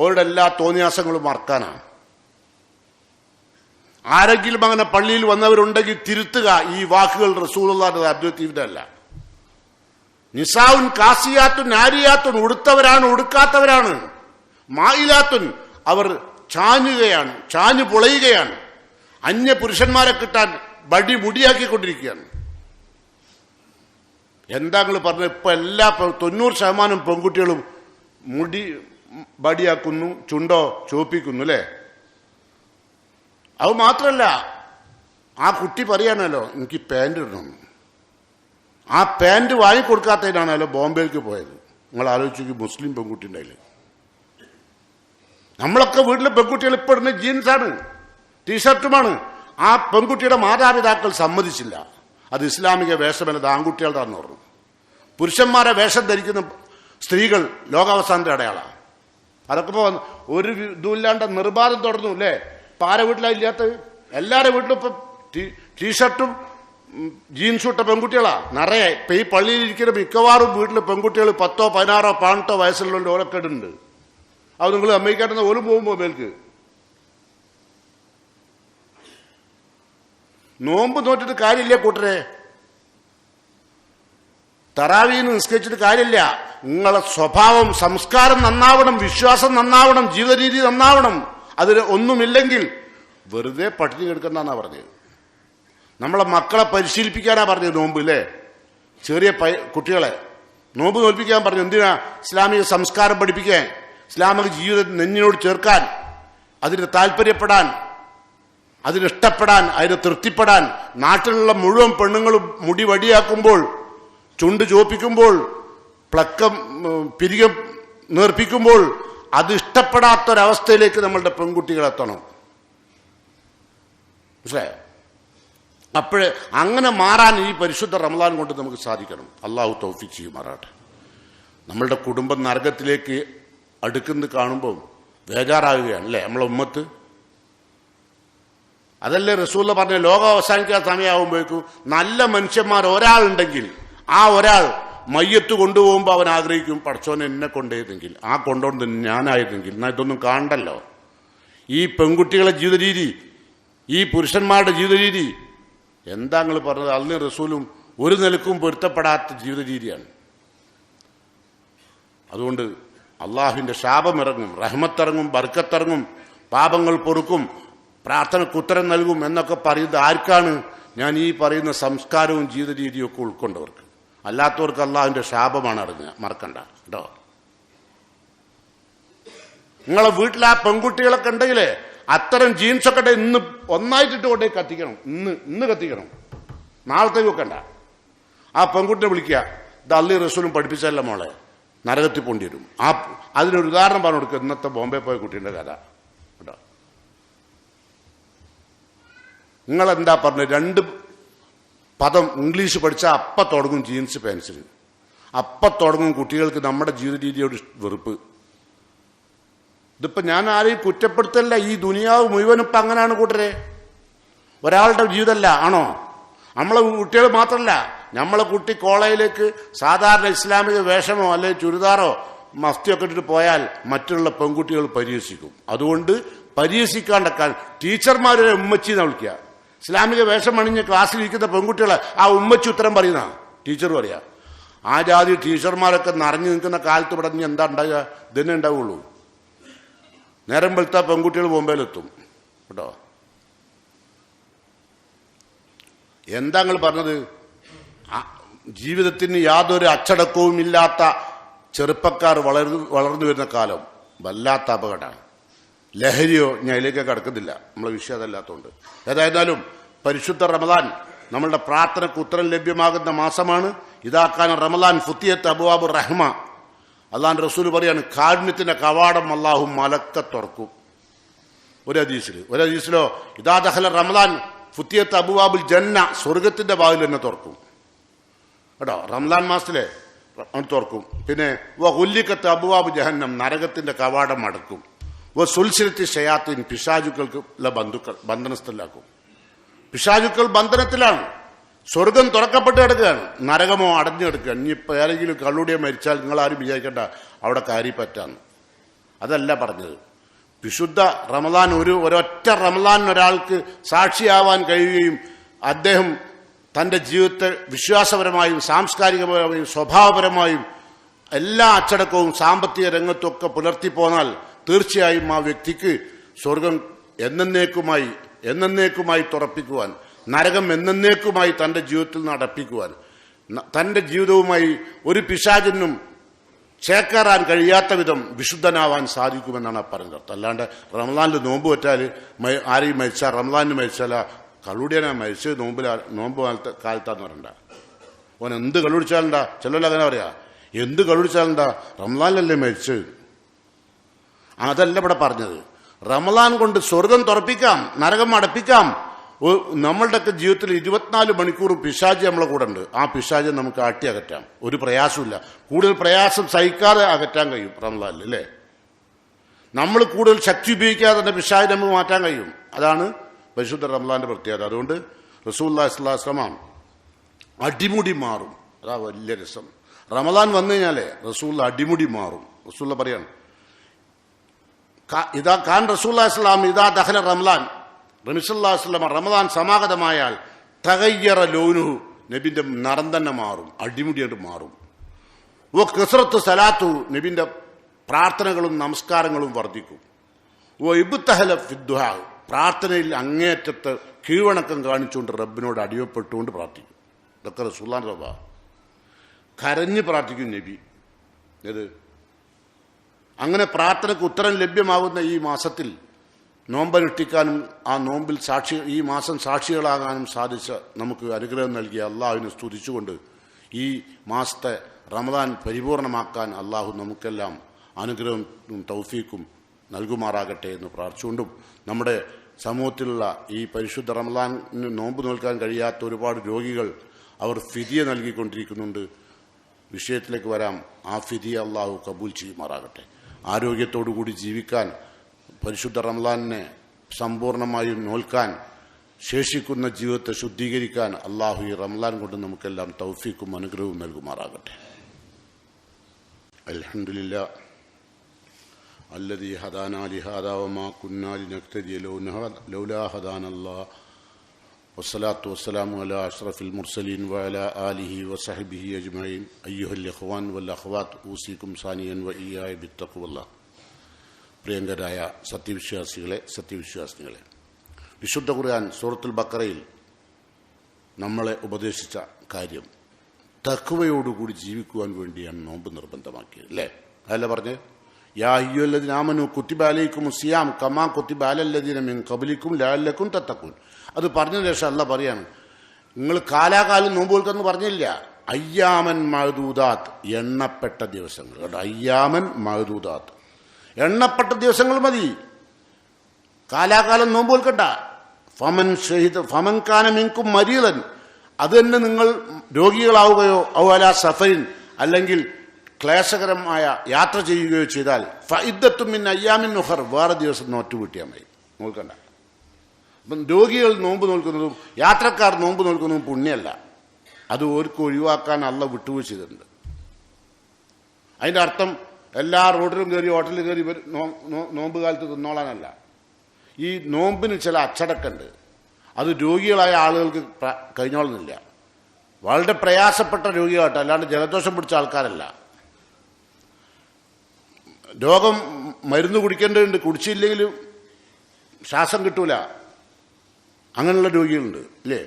ഓരുടെ എല്ലാ തോന്നിയാസങ്ങളും മറക്കാനാണ്. ആരെങ്കിലും അങ്ങനെ പള്ളിയിൽ വന്നവരുണ്ടെങ്കിൽ തിരുത്തുക. ഈ വാക്കുകൾ റസൂലുള്ളാഹിന്റെ അദ്വൈതീവിന്റെ അല്ല. നിസാഉൻ കാസിയാത്തുൻ നാരിയാത്തുൻ, ഉടുത്തവരാണ് ഉടുക്കാത്തവരാണ്. മായിലാത്തുൻ, അവർ ചാഞ്ഞു പൊളയുകയാണ്. അന്യ പുരുഷന്മാരെ കിട്ടാൻ ബടി മുടിയാക്കിക്കൊണ്ടിരിക്കുകയാണ്. എന്താ നിങ്ങൾ പറഞ്ഞത്? ഇപ്പൊ എല്ലാ 90% പെൺകുട്ടികളും മുടി ബടിയാക്കുന്നു, ചുണ്ടോ ചോപ്പിക്കുന്നു അല്ലേ? അത് മാത്രമല്ല, ആ കുട്ടി പറയാണല്ലോ എനിക്ക് പാൻറ് ഇടണം. ആ പാൻറ് വാങ്ങിക്കൊടുക്കാത്തതിനാണല്ലോ ബോംബെയിലേക്ക് പോയത്. നിങ്ങൾ ആലോചിച്ചു, മുസ്ലിം പെൺകുട്ടി ഉണ്ടായില്ലേ? നമ്മളൊക്കെ വീട്ടിലെ പെൺകുട്ടികൾ ഇപ്പൊ ഇടുന്ന ജീൻസാണ്, ടീഷർട്ടുമാണ്. ആ പെൺകുട്ടിയുടെ മാതാപിതാക്കൾ സമ്മതിച്ചില്ല. അത് ഇസ്ലാമിക വേഷമല്ല, ആൺകുട്ടികളുടെന്ന് പറഞ്ഞു. പുരുഷന്മാരെ വേഷം ധരിക്കുന്ന സ്ത്രീകൾ ലോകാവസാനത്തെ അടയാളാണ്. അതൊക്കെ ഇപ്പൊ ഒരു ഇതുമില്ലാണ്ട് നിർബാധം തുടർന്നു അല്ലേ? ഇപ്പൊ ആരെ വീട്ടിലില്ലാത്തത്? എല്ലാവരുടെ വീട്ടിലും ഇപ്പൊ ടീഷർട്ടും ജീൻസും ഇട്ട പെൺകുട്ടികളാ നിറയെ. ഇപ്പൊ ഈ പള്ളിയിലിരിക്കുന്ന മിക്കവാറും വീട്ടിൽ പെൺകുട്ടികൾ 10, 16, 18 വയസ്സുള്ള ഓരൊക്കെ ഉണ്ട്. അത് നിങ്ങൾ അമ്മയ്ക്കാട്ടുന്ന ഓലും പോകുമ്പോ മേൽക്ക് നോമ്പ് നോറ്റിട്ട് കാര്യമില്ല കൂട്ടരെ. തറാവീന്ന് നിസ്കരിച്ചിട്ട് കാര്യമില്ല. നിങ്ങളെ സ്വഭാവം, സംസ്കാരം നന്നാവണം, വിശ്വാസം നന്നാവണം, ജീവിത രീതി നന്നാവണം. അതിൽ ഒന്നുമില്ലെങ്കിൽ വെറുതെ പട്ടിണി കിടക്കണ്ടെന്നാ പറഞ്ഞത്. നമ്മളെ മക്കളെ പരിശീലിപ്പിക്കാനാ പറഞ്ഞത് നോമ്പ് അല്ലേ? ചെറിയ കുട്ടികളെ നോമ്പ് നോൽപ്പിക്കാൻ പറഞ്ഞു. എന്തിനാ? ഇസ്ലാമിക സംസ്കാരം പഠിപ്പിക്കാൻ, ഇസ്ലാമിക ജീവിതം നെഞ്ഞിനോട് ചേർക്കാൻ, അതിന് താല്പര്യപ്പെടാൻ, അതിനിഷ്ടപ്പെടാൻ, അതിന് തൃപ്തിപ്പെടാൻ. നാട്ടിലുള്ള മുഴുവൻ പെണ്ണുങ്ങളും മുടി വടിയാക്കുമ്പോൾ, ചുണ്ട് ചോപ്പിക്കുമ്പോൾ, പ്ലക്കം പിരികം നേർപ്പിക്കുമ്പോൾ അത് ഇഷ്ടപ്പെടാത്തൊരവസ്ഥയിലേക്ക് നമ്മളുടെ പെൺകുട്ടികൾ എത്തണം. മനസ്സിലായോ? അപ്പോഴേ അങ്ങനെ മാറാൻ ഈ പരിശുദ്ധ റമദാൻ കൊണ്ട് നമുക്ക് സാധിക്കണം. അള്ളാഹു തൗഫീഖ് ചെയ്യുമാറാട്ടെ. നമ്മളുടെ കുടുംബം നരകത്തിലേക്ക് അടുക്കുന്നത് കാണുമ്പോൾ ബേജാറാകുകയാണ് അല്ലേ നമ്മളെ ഉമ്മത്ത്? അതല്ലേ റസൂൽ പറഞ്ഞ ലോകം അവസാനിക്കാൻ സമയമാകുമ്പോഴേക്കും നല്ല മനുഷ്യന്മാർ ഒരാളുണ്ടെങ്കിൽ ആ ഒരാൾ മയ്യത്ത് കൊണ്ടുപോകുമ്പോൾ അവൻ ആഗ്രഹിക്കും, പടച്ചോനെ എന്നെ കൊണ്ടുപോയതെങ്കിൽ, ആ കൊണ്ടുകൊണ്ട് ഞാനായതെങ്കിൽ. എന്നാൽ ഇതൊന്നും കാണണ്ടല്ലോ. ഈ പെൺകുട്ടികളെ ജീവിത രീതി, ഈ പുരുഷന്മാരുടെ ജീവിത രീതി എന്താ നിങ്ങൾ പറഞ്ഞത്? അള്ളയും റസൂലും ഒരു നിലക്കും പൊരുത്തപ്പെടാത്ത ജീവിത രീതിയാണ്. അതുകൊണ്ട് അള്ളാഹുവിന്റെ ശാപമിറങ്ങും, റഹ്മത്തിറങ്ങും, ബർക്കത്തിറങ്ങും, പാപങ്ങൾ പൊറുക്കും, പ്രാർത്ഥനയ്ക്ക് ഉത്തരം നൽകും എന്നൊക്കെ പറയുന്നത് ആർക്കാണ്? ഞാൻ ഈ പറയുന്ന സംസ്കാരവും ജീവിത രീതിയും ഒക്കെ ഉൾക്കൊണ്ടവർക്ക്. അല്ലാത്തവർക്ക് അള്ളാഹുവിന്റെ ശാപമാണ് അറിഞ്ഞ മറക്കണ്ട കേട്ടോ. നിങ്ങളെ വീട്ടിൽ ആ പെൺകുട്ടികളൊക്കെ ഉണ്ടെങ്കിലേ അത്തരം ജീൻസൊക്കെ ഇന്ന് ഒന്നായിട്ടിട്ട് കൊണ്ടേ കത്തിക്കണം. ഇന്ന് കത്തിക്കണം, നാളത്തേക്ക് വെക്കണ്ട. ആ പെൺകുട്ടിനെ വിളിക്കുക, ഇത് അള്ളി റസൂലും പഠിപ്പിച്ചല്ല മോളെ, നരകത്തിൽ പോണ്ടി വരും. അതിനൊരു ഉദാഹരണം പറഞ്ഞു കൊടുക്കുക. ഇന്നത്തെ ബോംബെ പോയ കുട്ടീൻ്റെ കഥ കേട്ടോ. നിങ്ങളെന്താ പറഞ്ഞത്? 2 പദം ഇംഗ്ലീഷ് പഠിച്ചാൽ അപ്പം തുടങ്ങും ജീൻസ് പാൻസിന്, അപ്പം തുടങ്ങും കുട്ടികൾക്ക് നമ്മുടെ ജീവിത രീതിയോട് വെറുപ്പ്. ഇതിപ്പോ ഞാൻ ആരെയും കുറ്റപ്പെടുത്തല്ല. ഈ ദുനിയാവ് മുഴുവനും ഇപ്പം അങ്ങനെയാണ് കൂട്ടരെ. ഒരാളുടെ ജീവിതമല്ല ആണോ? നമ്മളെ കുട്ടികൾ മാത്രമല്ല, നമ്മളെ കുട്ടി കോളേജിലേക്ക് സാധാരണ ഇസ്ലാമിക വേഷമോ അല്ലെങ്കിൽ ചുരിദാറോ മസ്തിയൊക്കെ ഇട്ടിട്ട് പോയാൽ മറ്റുള്ള പെൺകുട്ടികൾ പരിഹസിക്കും. അതുകൊണ്ട് പരിഹസിക്കാണ്ടക്കാൻ ടീച്ചർമാരെ ഉമ്മച്ചിന്ന് വിളിക്കുക. ഇസ്ലാമിക വേഷം അണിഞ്ഞ് ക്ലാസ്സിലിരിക്കുന്ന പെൺകുട്ടികളെ ആ ഉമ്മച്ചി ഉത്തരം പറയുന്ന ടീച്ചർ പറയാ. ആ ജാതി ടീച്ചർമാരൊക്കെ നിറഞ്ഞു നിൽക്കുന്ന കാലത്ത് ഇവിടെ എന്താ ഉണ്ടാകുക? ഇതന്നെ ഉണ്ടാവുള്ളൂ. നേരം വെളുത്ത പെൺകുട്ടികൾ ബോംബെയിലെത്തും കേട്ടോ. എന്താ നിങ്ങൾ പറഞ്ഞത്? ജീവിതത്തിന് യാതൊരു അച്ചടക്കവും ഇല്ലാത്ത ചെറുപ്പക്കാർ വളർന്നു വരുന്ന കാലം വല്ലാത്ത അപകടമാണ്. ലഹരിയോ ഞാൻ അതിലേക്കൊക്കെ കടക്കുന്നില്ല, നമ്മളെ വിഷയം അതല്ലാത്തതുകൊണ്ട്. ഏതായിരുന്നാലും പരിശുദ്ധ റമദാൻ നമ്മളുടെ പ്രാർത്ഥനയ്ക്ക് ഉത്തരം ലഭ്യമാകുന്ന മാസമാണ്. ഇതാക്കാൻ റമദാൻ ഫുത്തിയത്ത് അബുവാബ് റഹ്മ. അള്ളാഹുവിന്റെ റസൂൽ പറയാണ്, കാരുണ്യത്തിന്റെ കവാടം അള്ളാഹു മലക്ക തുറക്കും. ഒരു ഹദീസിലോ ഇദാ ദഖല റമദാൻ ഫുത്തിയത്ത് അബുവാബുൽ ജന്ന, സ്വർഗത്തിന്റെ വാതിൽ തന്നെ തുറക്കും കേട്ടോ. റമദാൻ മാസത്തിലെ തുറക്കും. പിന്നെ വഉല്ലിക്കത്ത് അബുവാബ് ജഹന്നം, നരകത്തിന്റെ കവാടം അടക്കും. സുൽസിലത്തി ഷയാത്തിൻ, പിശാചുക്കൾക്ക് ബന്ധനസ്ഥലാക്കും. പിശാചുക്കൾ ബന്ധനത്തിലാണ്. സ്വർഗം തുറക്കപ്പെട്ട് കിടക്കുകയാണ്, നരകമോ അടഞ്ഞു കിടക്കുകയാണ്. ഇനിയിപ്പോൾ ഏതെങ്കിലും കള്ളുടിയെ മരിച്ചാൽ നിങ്ങളാരും വിചാരിക്കേണ്ട അവിടെ കാര്യം പറ്റാന്ന്. അതല്ല പറഞ്ഞത്. വിശുദ്ധ റമദാൻ ഒരൊറ്റ റമദാൻ ഒരാൾക്ക് സാക്ഷിയാവാൻ കഴിയുകയും അദ്ദേഹം തൻ്റെ ജീവിതത്തെ വിശ്വാസപരമായും സാംസ്കാരികപരമായും സ്വഭാവപരമായും എല്ലാ അച്ചടക്കവും സാമ്പത്തിക രംഗത്തൊക്കെ പുലർത്തിപ്പോന്നാൽ തീർച്ചയായും ആ വ്യക്തിക്ക് സ്വർഗം എന്നേക്കുമായി തുറപ്പിക്കുവാൻ, നരകം എന്നേക്കുമായി തൻ്റെ ജീവിതത്തിൽ നിന്ന് അടപ്പിക്കുവാൻ, തൻ്റെ ജീവിതവുമായി ഒരു പിശാചിനും ചേക്കേറാൻ കഴിയാത്ത വിധം വിശുദ്ധനാവാൻ സാധിക്കുമെന്നാണ് പറഞ്ഞത്. അല്ലാണ്ട് റമദാനിൽ നോമ്പ് വെച്ചാൽ ആരെയും മരിച്ചാൽ റമദാനിന് മരിച്ചാൽ കള്ളുടിയനാ മരിച്ചത് നോമ്പ് കാലത്താന്ന് പറയണ്ട. ഓൻ എന്ത് കള്ളുടിച്ചാലുണ്ടാ, ചിലവല്ല അങ്ങനെ പറയാ, എന്ത് കള്ളുടിച്ചാലുണ്ടാ റമദാനിലല്ലേ മരിച്ചത്. അതല്ല ഇവിടെ പറഞ്ഞത്. റമദാൻ കൊണ്ട് സ്വർഗം തുറപ്പിക്കാം, നരകം അടപ്പിക്കാം. നമ്മളുടെയൊക്കെ ജീവിതത്തിൽ 24 മണിക്കൂർ പിശാച് നമ്മളെ കൂടെ ഉണ്ട്. ആ പിശാചെ നമുക്ക് ആട്ടി അകറ്റാം, ഒരു പ്രയാസമില്ല. കൂടുതൽ പ്രയാസം സഹിക്കാതെ അകറ്റാൻ കഴിയും റമദാനിൽ, അല്ലേ? നമ്മൾ കൂടുതൽ ശക്തി ഉപയോഗിക്കാതെ തന്നെ പിശാചിനെ നമുക്ക് മാറ്റാൻ കഴിയും. അതാണ് പരിശുദ്ധ റമദാന്റെ പ്രത്യേകത. അതുകൊണ്ട് റസൂലുള്ളാഹി സ്വല്ലല്ലാഹു അലൈഹി വസല്ലം അടിമുടി മാറും. അതാ വലിയ രസം. റമദാൻ വന്നു കഴിഞ്ഞാലേ റസൂൽ അടിമുടി മാറും. റസൂൽ പറയാണ്, ഇതാ ഖാൻ റസൂലുള്ളാഹി സ്വല്ലല്ലാഹു അലൈഹി വസല്ലം ഇതാ ദഖല റമദാൻ, നബി സല്ലല്ലാഹു അലൈഹി വസല്ലം റമദാൻ സമാഗതമായാൽ തഗയ്യറ ലൗനുഹു, നബിന്റെ നിറം തന്നെ മാറും, അടിമുടിയായിട്ട് മാറും. ഓ കസ്റത്ത് സലാത്തു, നബിന്റെ പ്രാർത്ഥനകളും നമസ്കാരങ്ങളും വർദ്ധിക്കും. ഓ ഇബ്തഹല ഫിദ്ദുഹാ, പ്രാർത്ഥനയിൽ അങ്ങേയറ്റത്ത് കീഴ്വണക്കം കാണിച്ചുകൊണ്ട് റബ്ബിനോട് അടിയപ്പെട്ടുകൊണ്ട് പ്രാർത്ഥിക്കും. ഇതൊക്കെ റസൂലുള്ളാഹിന്റെ സ്വഭാവം. കരഞ്ഞ് പ്രാർത്ഥിക്കും നബി. ഇത് അങ്ങനെ പ്രാർത്ഥനയ്ക്ക് ഉത്തരം ലഭ്യമാകുന്ന ഈ മാസത്തിൽ നോമ്പനുഷ്ഠിക്കാനും ആ നോമ്പിൽ ഈ മാസം സാക്ഷികളാകാനും സാധിച്ച നമുക്ക് അനുഗ്രഹം നൽകിയ അള്ളാഹുവിനെ സ്തുതിച്ചുകൊണ്ട് ഈ മാസത്തെ റമദാൻ പരിപൂർണമാക്കാൻ അള്ളാഹു നമുക്കെല്ലാം അനുഗ്രഹവും തൗഫീക്കും നൽകുമാറാകട്ടെ എന്ന് പ്രാർത്ഥിച്ചുകൊണ്ടും, നമ്മുടെ സമൂഹത്തിലുള്ള ഈ പരിശുദ്ധ റമദാനിന് നോമ്പ് നോൽക്കാൻ കഴിയാത്ത ഒരുപാട് രോഗികൾ അവർ ഫിദിയ നൽകിക്കൊണ്ടിരിക്കുന്നുണ്ട്. വിഷയത്തിലേക്ക് വരാം. ആ ഫിദിയ അള്ളാഹു കബൂൽ ചെയ്യുമാറാകട്ടെ. ആരോഗ്യത്തോടുകൂടി ജീവിക്കാൻ, പരിശുദ്ധ റമദാനിനെ സമ്പൂർണമായും നോൽക്കാൻ, ശേഷിക്കുന്ന ജീവിതത്തെ ശുദ്ധീകരിക്കാൻ അള്ളാഹു ഈ റമദാൻ കൊണ്ട് നമുക്കെല്ലാം തൗഫീക്കും അനുഗ്രഹവും നൽകുമാറാകട്ടെ. അൽഹംദുലില്ലാഹ് അല്ലദീ ഹദാനാ ലിഹാദാ വമാ കുന്നാ ലിനഹ്തദിയ ലൗലാ ഹദാനല്ലാഹ് വസ്സലാത്തു വസ്സലാമു അലാ അഷ്റഫിൽ മുർസലീൻ വഅലാ ആലിഹി വസഹ്ബിഹി അജ്മഈൻ. അയ്യുഹൽ ഇഖ്വാൻ വൽ അഖ്വാത്ത് ഊസികും സാനിയൻ വഇയ്യായ ബിത്തഖ്വല്ലാഹ്. പ്രിയങ്കരായ സത്യവിശ്വാസികളെ, വിശുദ്ധ ഖുർആൻ സൂറത്തുൽ ബഖറയിൽ നമ്മളെ ഉപദേശിച്ച കാര്യം തഖ്വയോടുകൂടി ജീവിക്കുവാൻ വേണ്ടിയാണ് നോമ്പ് നിർബന്ധമാക്കിയത്, അല്ലേ? അതല്ല പറഞ്ഞ് യാ അയ്യുഹല്ലദീന ആമനൂ കുത്തിബ അലൈക്കുമുസ് സിയാം കമാ കുത്തിബ അലല്ലദീന മിൻ ഖബ്ലിക്കും ലഅല്ലക്കും തത്തഖൂൻ. അത് പറഞ്ഞതിന് ശേഷം അല്ലാഹ് പറയാണ്, നിങ്ങൾ കാലാകാലം നോമ്പ് നോൽക്കെന്ന് പറഞ്ഞില്ല. അയ്യാമൻ മഅദൂദാത്ത്, എണ്ണപ്പെട്ട ദിവസങ്ങൾ. കേട്ടോ, അയ്യാമൻ മഅദൂദാത്ത്, എണ്ണപ്പെട്ട ദിവസങ്ങൾ മതി. കാലാകാലം നോമ്പ് നോൽക്കണ്ട. ഫമൻ കാന മിൻകും മരീദൻ, അത് തന്നെ നിങ്ങൾ രോഗികളാവുകയോ ഔ അലാ സഫരിൻ, അല്ലെങ്കിൽ ക്ലേശകരമായ യാത്ര ചെയ്യുകയോ ചെയ്താൽ ഫഇദ്ദത്തും മിൻ അയ്യാമിൻ ഉഖർ, വേറെ ദിവസം നോറ്റുകൂട്ടിയാൽ മതി, നോൽക്കണ്ട. അപ്പം രോഗികൾ നോമ്പ് നോൽക്കുന്നതും യാത്രക്കാർ നോമ്പ് നോൽക്കുന്നതും പുണ്യമല്ല. അത് ഓർക്ക് ഒഴിവാക്കാൻ അള്ളാഹ് വിട്ടുവീഴ്ച ചെയ്തിട്ടുണ്ട്. അതിൻ്റെ അർത്ഥം എല്ലാ റോഡിലും കയറി ഹോട്ടലിൽ കയറി ഇവർ നോമ്പ് കാലത്ത് തിന്നോളാനല്ല. ഈ നോമ്പിന് ചില അച്ചടക്കമുണ്ട്. അത് രോഗികളായ ആളുകൾക്ക് കഴിഞ്ഞോളുന്നില്ല. വളരെ പ്രയാസപ്പെട്ട രോഗികളാട്ടോ, അല്ലാണ്ട് ജലദോഷം പിടിച്ച ആൾക്കാരല്ല. രോഗം മരുന്ന് കുടിക്കേണ്ടതുണ്ട്, കുടിച്ചില്ലെങ്കിലും ശ്വാസം കിട്ടൂല, അങ്ങനെയുള്ള രോഗികളുണ്ട്, അല്ലേ?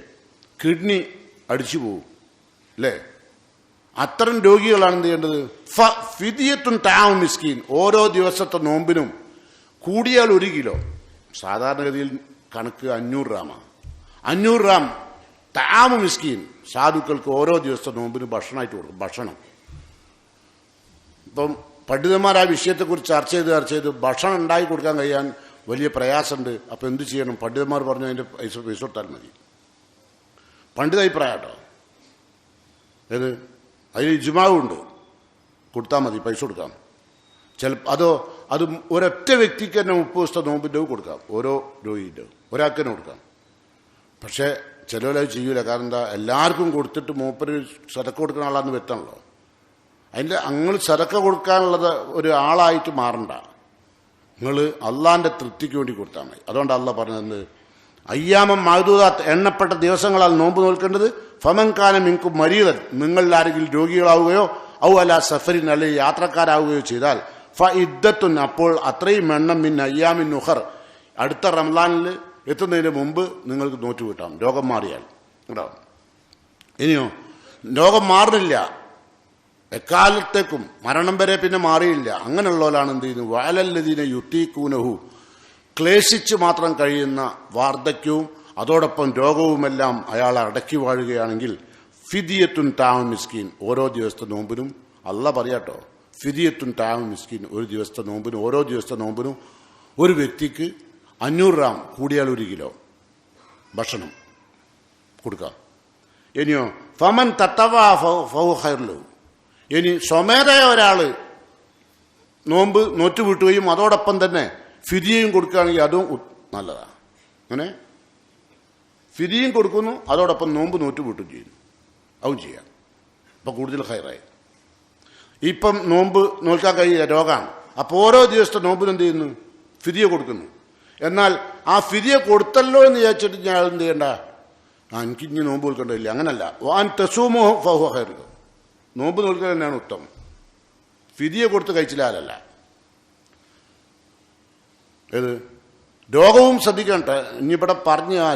കിഡ്നി അടിച്ചു പോവും, അല്ലേ? അത്തരം രോഗികളാണ് എന്ത് ചെയ്യേണ്ടത്? ഫിദിയത്തുൻ തആമു മിസ്കീൻ, ഓരോ ദിവസത്തെ നോമ്പിനും കൂടിയാൽ 1 കിലോ, സാധാരണഗതിയിൽ കണക്ക് 500 ഗ്രാമാണ്. 500 ഗ്രാം തആമു മിസ്കീൻ, സാധുക്കൾക്ക് ഓരോ ദിവസത്തെ നോമ്പിന് ഭക്ഷണമായിട്ട് കൊടുക്കും. ഭക്ഷണം ഇപ്പം പണ്ഡിതന്മാർ ആ വിഷയത്തെക്കുറിച്ച് ചർച്ച ചെയ്ത് ഭക്ഷണം ഉണ്ടാക്കി കൊടുക്കാൻ കഴിയാൻ വലിയ പ്രയാസമുണ്ട്. അപ്പം എന്ത് ചെയ്യണം? പണ്ഡിതന്മാർ പറഞ്ഞു അതിൻ്റെ പൈസ കൊടുത്താൽ മതി. പണ്ഡിത അഭിപ്രായം കേട്ടോ. ഏത് അതിൽ ഇജ്മാവുണ്ട്, കൊടുത്താൽ മതി, പൈസ കൊടുക്കാം. അത് ഒരൊറ്റ വ്യക്തിക്ക് തന്നെ 30 ദിവസത്തെ നോമ്പിൻ്റെ കൊടുക്കാം, ഓരോ രോഗിൻ്റെ ഒരാൾക്ക് തന്നെ കൊടുക്കാം. പക്ഷേ ചിലവരത് ചെയ്യൂല. കാരണം എന്താ, എല്ലാവർക്കും കൊടുത്തിട്ട് മൂപ്പര് സദക്ക കൊടുക്കുന്ന ആളാന്ന് വ്യക്തമാണല്ലോ. നിങ്ങൾ സദക്ക കൊടുക്കാനുള്ളത് ഒരു ആളായിട്ട് മാറണ്ട. നിങ്ങൾ അള്ളാന്റെ തൃപ്തിക്ക് വേണ്ടി കൊടുത്താൽ മതി. അതുകൊണ്ട് അള്ളാഹ് പറഞ്ഞത് അയ്യാമം മഅദൂദാത്ത്, എണ്ണപ്പെട്ട ദിവസങ്ങളാൽ നോമ്പ് നോൽക്കേണ്ടത്. ഫമൻ കാന മിൻകും മരീദൻ, നിങ്ങളിൽ ആരെങ്കിലും രോഗികളാവുകയോ ഔ അലാ സഫരിൻ, അല്ലെങ്കിൽ യാത്രക്കാരാവുകയോ ചെയ്താൽ ഫഇദ്ദത്തുൻ, അപ്പോൾ അത്രയും എണ്ണം മിൻ അയ്യാമിൻ ഉഖർ, അടുത്ത റമദാനിൽ എത്തുന്നതിന് മുമ്പ് നിങ്ങൾക്ക് നോറ്റ് കിട്ടാം, രോഗം മാറിയാൽ. കേട്ടോ, ഇനിയോ രോഗം മാറുന്നില്ല, എക്കാലത്തേക്കും മരണം വരെ പിന്നെ മാറിയില്ല. അങ്ങനെയുള്ളവരാണ് എന്ത് ചെയ്യുന്നത്? വഅലല്ലദീന യുതീഖൂനഹു, ക്ലേശിച്ച് മാത്രം കഴിയുന്ന വാർദ്ധക്യവും അതോടൊപ്പം രോഗവുമെല്ലാം അയാളെ അടക്കി വാഴുകയാണെങ്കിൽ ഫിദിയത്തുൻ താമ മിസ്കീൻ, ഓരോ ദിവസത്തെ നോമ്പിനും അല്ല പറയാട്ടോ, ഫിദിയത്തുൻ താമ മിസ്കീൻ, ഒരു ദിവസത്തെ നോമ്പിനും ഓരോ ദിവസത്തെ നോമ്പിനും ഒരു വ്യക്തിക്ക് 500 ഗ്രാം കൂടിയാൽ 1 കിലോ ഭക്ഷണം കൊടുക്കാം. ഇനിയോ ഫമൻ തത്തവാ ഫഹു ഖൈറുൻ ലഹു, ഇനി സ്വമേധയ ഒരാൾ നോമ്പ് നോറ്റുവിട്ടുകയും അതോടൊപ്പം തന്നെ ഫിദിയയും കൊടുക്കുകയാണെങ്കിൽ അതും നല്ലതാണ്. അങ്ങനെ ഫിദിയും കൊടുക്കുന്നു, അതോടൊപ്പം നോമ്പ് നോറ്റുവിട്ടും ചെയ്യുന്നു, അതും ചെയ്യാം. അപ്പം കൂടുതൽ ഖൈറായി. ഇപ്പം നോമ്പ് നോൽക്കാൻ കഴിയില്ല, രോഗമാണ്. അപ്പോൾ ഓരോ ദിവസത്തെ നോമ്പിന് എന്ത് ചെയ്യുന്നു? ഫിദിയ കൊടുക്കുന്നു. എന്നാൽ ആ ഫിദിയ കൊടുത്തല്ലോ എന്ന് വിചാരിച്ചിട്ട് ഞാൻ എന്ത് ചെയ്യണ്ട, എനിക്ക് ഇനി നോമ്പ് നോൽക്കേണ്ടതില്ല, അങ്ങനല്ല. വാൻ തസൂമോ ഫഹു ഖൈറുൻ ലഹു, നോമ്പ് നോൽക്കാൻ തന്നെയാണ് ഉത്തമം, ഫിദിയ കൊടുത്ത് കഴിച്ചില്ലല്ല. ഏത് രോഗവും ശ്രദ്ധിക്കട്ടെ. ഇനിയിവിടെ പറഞ്ഞ് ആ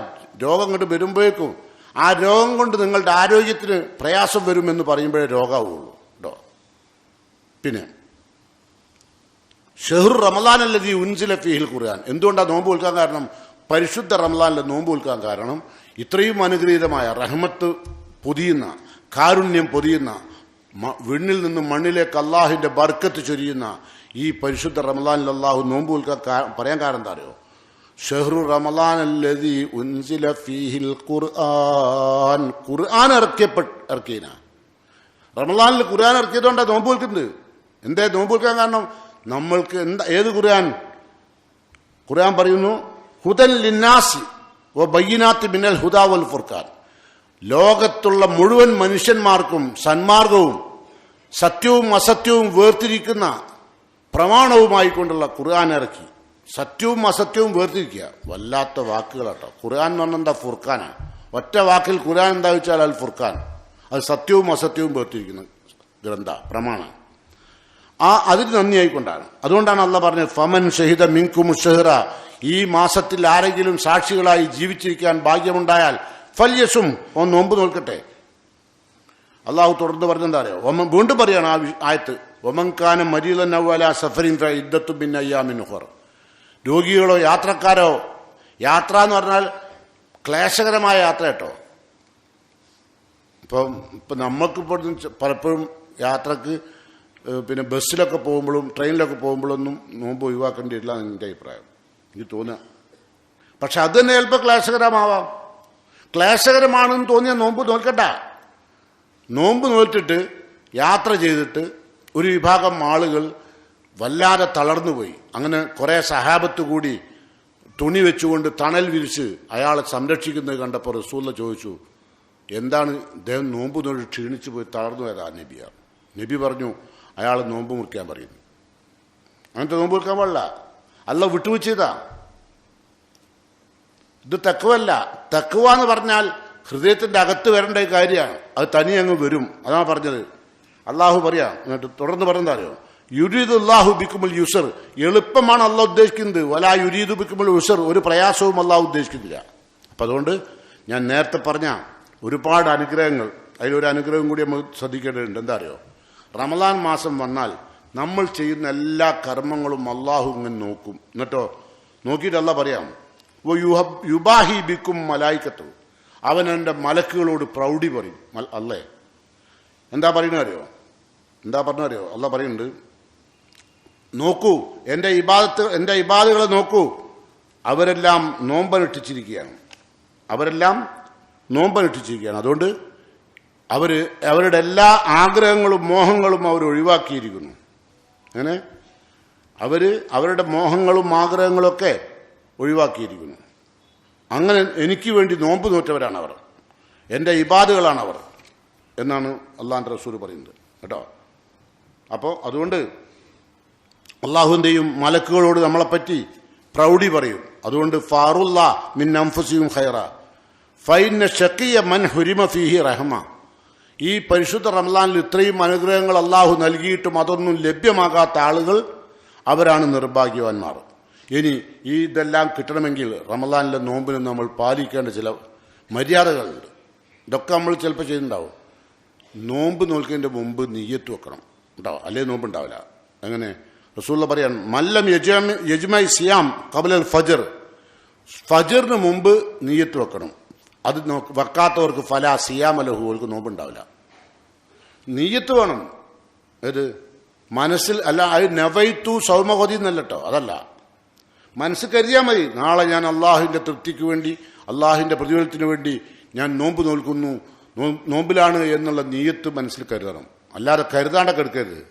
രോഗം കൊണ്ട് വരുമ്പോഴേക്കും ആ രോഗം കൊണ്ട് നിങ്ങളുടെ ആരോഗ്യത്തിന് പ്രയാസം വരുമെന്ന് പറയുമ്പോഴേ രോഗമാവുള്ളൂ കേട്ടോ. പിന്നെ ഷഹ്റു റമളാനല്ലദീ ഉൻസില ഫീഹിൽ ഖുർആൻ, എന്തുകൊണ്ടാണ് നോമ്പ് നോൽക്കാൻ കാരണം? പരിശുദ്ധ റമളാനിലെ നോമ്പ് നോൽക്കാൻ കാരണം ഇത്രയും അനുഗ്രഹീതമായ റഹ്മത്ത് പൊതിയുന്ന, കാരുണ്യം പൊതിയുന്ന, വിണ്ണിൽ നിന്ന് മണ്ണിലേക്ക് അള്ളാഹുവിന്റെ ബർക്കത്ത് ചൊരിയുന്ന ഈ പരിശുദ്ധ റമളാനിൽ അള്ളാഹു നോമ്പ് നോൽക്കാൻ പറയാൻ കാരണം എന്താ അറിയോ? ഷഹ്റു റമളാനല്ലദീ ഉൻസില ഫീഹിൽ ഖുർആൻ, ഖുർആൻ ഇറക്കിയന റമളാനിൽ ഖുർആൻ ഇറക്കിയതുകൊണ്ടാണ് നോമ്പ് നോൽക്കുന്നത്. എന്തേ നോമ്പ് നോൽക്കാൻ കാരണം? നമ്മൾക്ക് എന്താ, ഏത് ഖുർആൻ? ഖുർആൻ പറയുന്നു ഹുദൻ ലിന്നാസി വ ബയ്യിനാത്തി മിനൽ ഹുദാ വൽ ഫുർഖാൻ, ലോകത്തുള്ള മുഴുവൻ മനുഷ്യന്മാർക്കും സന്മാർഗവും സത്യവും അസത്യവും വേർതിരിക്കുന്ന പ്രമാണവുമായിക്കൊണ്ടുള്ള ഖുർആൻ ഇറക്കി. സത്യവും അസത്യവും വേർതിരിക്കുക, വല്ലാത്ത വാക്കുകളാട്ടോ. ഖുർആൻ എന്ന് പറഞ്ഞാൽ എന്താ? ഫുർഖാനാണ്. ഒറ്റ വാക്കിൽ ഖുർആൻ എന്താ വെച്ചാൽ അൽ ഫുർഖാൻ, അത് സത്യവും അസത്യവും വേർതിരിക്കുന്ന ഗ്രന്ഥ പ്രമാണം. അതിന് നന്ദിയായിക്കൊണ്ടാണ്. അതുകൊണ്ടാണ് അള്ളാഹ് പറഞ്ഞത് ഫമൻ ഷഹിദ മിൻകും ഷഹ്റ, ഈ മാസത്തിൽ ആരെങ്കിലും സാക്ഷികളായി ജീവിച്ചിരിക്കാൻ ഭാഗ്യമുണ്ടായാൽ ഫല്യസും, ഓൻ നോമ്പ് നോൽക്കട്ടെ. അള്ളാഹു തുടർന്ന് പറഞ്ഞെന്താ അറിയോ? വീണ്ടും പറയാണ് ആ ആയത്ത്, ഒമൻകാനം മരീദൻ ഔ അലാ സഫറിൻ ഫഇദ്ദത്തും മിൻ അയ്യാമിൻ ഉഖർ, രോഗികളോ യാത്രക്കാരോ, യാത്ര എന്ന് പറഞ്ഞാൽ ക്ലേശകരമായ യാത്ര കേട്ടോ. ഇപ്പം നമ്മൾക്കിപ്പോൾ പലപ്പോഴും യാത്രക്ക് പിന്നെ ബസ്സിലൊക്കെ പോകുമ്പോഴും ട്രെയിനിലൊക്കെ പോകുമ്പോഴൊന്നും നോമ്പ് ഒഴിവാക്കേണ്ടിയില്ല എന്ന് എൻ്റെ അഭിപ്രായം, എനിക്ക് തോന്നുക. പക്ഷെ അത് തന്നെ ചിലപ്പോൾ ക്ലേശകരമാവാം. ക്ലേശകരമാണെന്ന് തോന്നിയാൽ നോമ്പ് നോൽക്കണ്ട. നോമ്പ് നോറ്റിട്ട് യാത്ര ചെയ്തിട്ട് ഒരു വിഭാഗം ആളുകൾ വല്ലാതെ തളർന്നുപോയി. അങ്ങനെ കുറേ സഹാബത്ത് കൂടി തുണി വെച്ചുകൊണ്ട് തണൽ വിരിച്ച് അയാളെ സംരക്ഷിക്കുന്നത് കണ്ടപ്പോൾ റസൂലുള്ളാഹി ചോദിച്ചു, എന്താണ് അദ്ദേഹം നോമ്പ് നോക്കി ക്ഷീണിച്ചു പോയി തളർന്നു പോയതാ നബിയാണ്. നബി പറഞ്ഞു, അയാൾ നോമ്പ് മുറിക്കാൻ പറയുന്നു. അങ്ങനത്തെ നോമ്പ് മുറിക്കാൻ പാടില്ല, അല്ല വിട്ടുവെച്ചതാ. ഇത് തഖ്വല്ല. തഖ്വ എന്ന് പറഞ്ഞാൽ ഹൃദയത്തിന്റെ അകത്ത് വരേണ്ട കാര്യമാണ്, അത് തനി അങ്ങ് വരും. അതാണ് പറഞ്ഞത്. അള്ളാഹു പറയാം, എന്നിട്ട് തുടർന്ന് പറഞ്ഞാ അറിയോ? യുരീദു അല്ലാഹു ബിക്കുമുൽ യുസർ, എളുപ്പമാണ് അള്ളാഹ് ഉദ്ദേശിക്കുന്നത്. വലാ യുരീദു ബിക്കുമുൽ ഉസർ, ഒരു പ്രയാസവും അള്ളാഹു ഉദ്ദേശിക്കുന്നില്ല. അപ്പം അതുകൊണ്ട് ഞാൻ നേരത്തെ പറഞ്ഞ ഒരുപാട് അനുഗ്രഹങ്ങൾ, അതിലൊരു അനുഗ്രഹം കൂടി നമ്മൾ ശ്രദ്ധിക്കേണ്ടതുണ്ട്. എന്താ അറിയോ? റമളാൻ മാസം വന്നാൽ നമ്മൾ ചെയ്യുന്ന എല്ലാ കർമ്മങ്ങളും അള്ളാഹു ഇങ്ങനെ നോക്കും. എന്നിട്ടോ നോക്കിയിട്ട് അള്ളാഹ് പറയാം, യുബാഹി ബിക്കും മലായിക്കത്തു, അവൻ എൻ്റെ മലക്കുകളോട് പ്രൗഢി പറയും. അല്ലേ എന്താ പറയുന്നത് അറിയോ? എന്താ പറഞ്ഞറിയോ? അള്ളാഹ് പറയുന്നുണ്ട്, നോക്കൂ എൻ്റെ ഇബാദുകളെ നോക്കൂ, അവരെല്ലാം നോമ്പനുഷ്ഠിച്ചിരിക്കുകയാണ്. അതുകൊണ്ട് അവരുടെ എല്ലാ ആഗ്രഹങ്ങളും മോഹങ്ങളും അവർ ഒഴിവാക്കിയിരിക്കുന്നു. അങ്ങനെ അവരുടെ മോഹങ്ങളും ആഗ്രഹങ്ങളൊക്കെ ഒഴിവാക്കിയിരിക്കുന്നു. അങ്ങനെ എനിക്ക് വേണ്ടി നോമ്പ് നോറ്റവരാണ് അവർ, എൻ്റെ ഇബാദുകളാണ് അവർ എന്നാണ് അള്ളാഹുവിൻ്റെ റസൂൽ പറയുന്നത് കേട്ടോ. അപ്പോൾ അതുകൊണ്ട് അള്ളാഹുവിൻ്റെയും മലക്കുകളോട് നമ്മളെപ്പറ്റി പ്രൗഢി പറയും. അതുകൊണ്ട് ഫാറുല്ല മിൻ അൻഫുസിഹിം ഖൈറ ഫൈന ഷഖിയ മൻ ഹുരിമ ഫീഹി റഹ്മ, ഈ പരിശുദ്ധ റമളാനിൽ ഇത്രയും അനുഗ്രഹങ്ങൾ അള്ളാഹു നൽകിയിട്ടും അതൊന്നും ലഭ്യമാകാത്ത ആളുകൾ അവരാണ് നിർഭാഗ്യവാന്മാർ. ഇനി ഇതെല്ലാം കിട്ടണമെങ്കിൽ റമളാനിലെ നോമ്പിന് നമ്മൾ പാലിക്കേണ്ട ചില മര്യാദകളുണ്ട്. ഇതൊക്കെ നമ്മൾ ചിലപ്പോൾ ചെയ്യുന്നുണ്ടാവും. നോമ്പ് നോൽക്കുന്നതിൻ്റെ മുമ്പ് നിയ്യത്ത് വെക്കണം, ഉണ്ടാവും, അല്ലെങ്കിൽ നോമ്പ് ഉണ്ടാവില്ല. അങ്ങനെ റസൂലുള്ള പറയാണ്, മല്ലം യജ്മൈ സിയാം ഖബലൽ ഫജ്ർ, ഫജ്റിന് മുമ്പ് നിയ്യത്ത് വെക്കണം. അത് വെക്കാത്തവർക്ക് ഫലാ സിയാമ ലഹു, അവർക്ക് നോമ്പുണ്ടാവില്ല. നിയ്യത്ത് വേണം. ഏത് മനസ്സിൽ അല്ല, അത് നവൈത്തു സൗമഹോദി എന്നല്ലോ, അതല്ല, മനസ്സ് കരുതിയാൽ മതി. നാളെ ഞാൻ അള്ളാഹുവിൻ്റെ തൃപ്തിക്ക് വേണ്ടി, അള്ളാഹുവിൻ്റെ പ്രതിഫലത്തിന് വേണ്ടി ഞാൻ നോമ്പ് നോൽക്കുന്നു, നോമ്പിലാണ് എന്നുള്ള നിയ്യത്ത് മനസ്സിൽ കരുതണം. അല്ലാതെ കരുതാണ്ടൊക്കെ എടുക്കരുത്.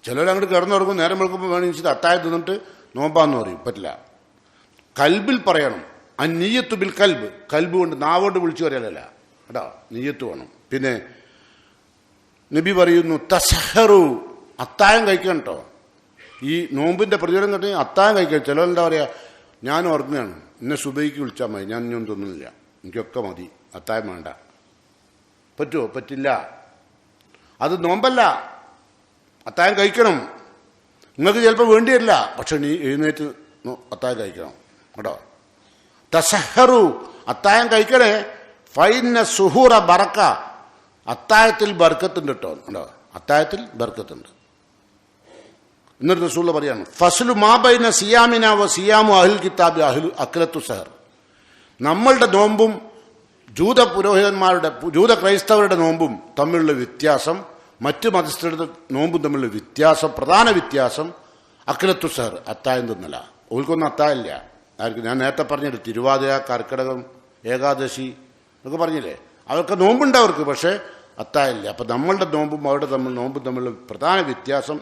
ചിലരങ്ങോട്ട് കിടന്നു തുടങ്ങും, നേരം വെളുക്കുമ്പോൾ വേണമെങ്കിൽ അത്താഴം തിന്നിട്ട് നോമ്പാന്ന് പറയും. പറ്റില്ല. കൽബിൽ പറയണം. ആ നിയ്യത്ത് ബിൽ കൽബ്, കൽബ് കൊണ്ട്, നാവോണ്ട് വിളിച്ചു പറയലല്ല കേട്ടോ, നിയ്യത്ത് വേണം. പിന്നെ നബി പറയുന്നു, തസഹറു, അത്താഴം കഴിക്കണം കേട്ടോ. ഈ നോമ്പിന്റെ പ്രതിഫലം കിട്ടി അത്താഴം കഴിക്കണം. ചിലരെന്താ പറയാ, ഞാൻ ഉറങ്ങുകയാണ്, എന്നെ സുബൈക്ക് വിളിച്ചാൽ മതി, ഞാൻ ഇനിയൊന്നും തിന്നുന്നില്ല, എനിക്കൊക്കെ മതി, അത്താഴം വേണ്ട. പറ്റുമോ? പറ്റില്ല. അത് നോമ്പല്ല, അത്താഴം കഴിക്കണം. നിങ്ങൾക്ക് ചിലപ്പോൾ വേണ്ടി വരില്ല, പക്ഷെ നീ എഴുന്നേറ്റ് അത്താഴം കഴിക്കണം കേട്ടോ. തസഹറു, അത്താഴം കഴിക്കണേ. ഫൈന സുഹൂറ ബറക്ക, അത്താഴത്തിൽ ബർക്കത്തുണ്ട് കേട്ടോ. കേട്ടോ, അത്താഴത്തിൽ ബർക്കത്തുണ്ട്. എന്നിട്ട് റസൂൽ പറയാണ്, ഫസ്ലു മാ ബൈന സിയാമിന വ സിയാമു അഹ്ൽ കിതാബി അക്ലത്തു സഹർ, നമ്മളുടെ നോമ്പും ജൂത പുരോഹിതന്മാരുടെ, ജൂത ക്രൈസ്തവരുടെ നോമ്പും തമ്മിലുള്ള വ്യത്യാസം, മറ്റു മതസ്ഥരുടെ നോമ്പും തമ്മിലുള്ള വ്യത്യാസം, പ്രധാന വ്യത്യാസം അക്ലത്തു സഹർ, അത്താഴം തിന്നല. ഓൽക്കൊന്നും അത്താഴില്ല. ആർക്ക്? ഞാൻ നേരത്തെ പറഞ്ഞില്ല, തിരുവാതിര, കർക്കിടകം, ഏകാദശി എന്നൊക്കെ പറഞ്ഞില്ലേ, അവർക്ക് നോമ്പുണ്ട് അവർക്ക്, പക്ഷേ അത്താഴില്ല. അപ്പം നമ്മളുടെ നോമ്പും അവരുടെ നോമ്പും തമ്മിലുള്ള പ്രധാന വ്യത്യാസം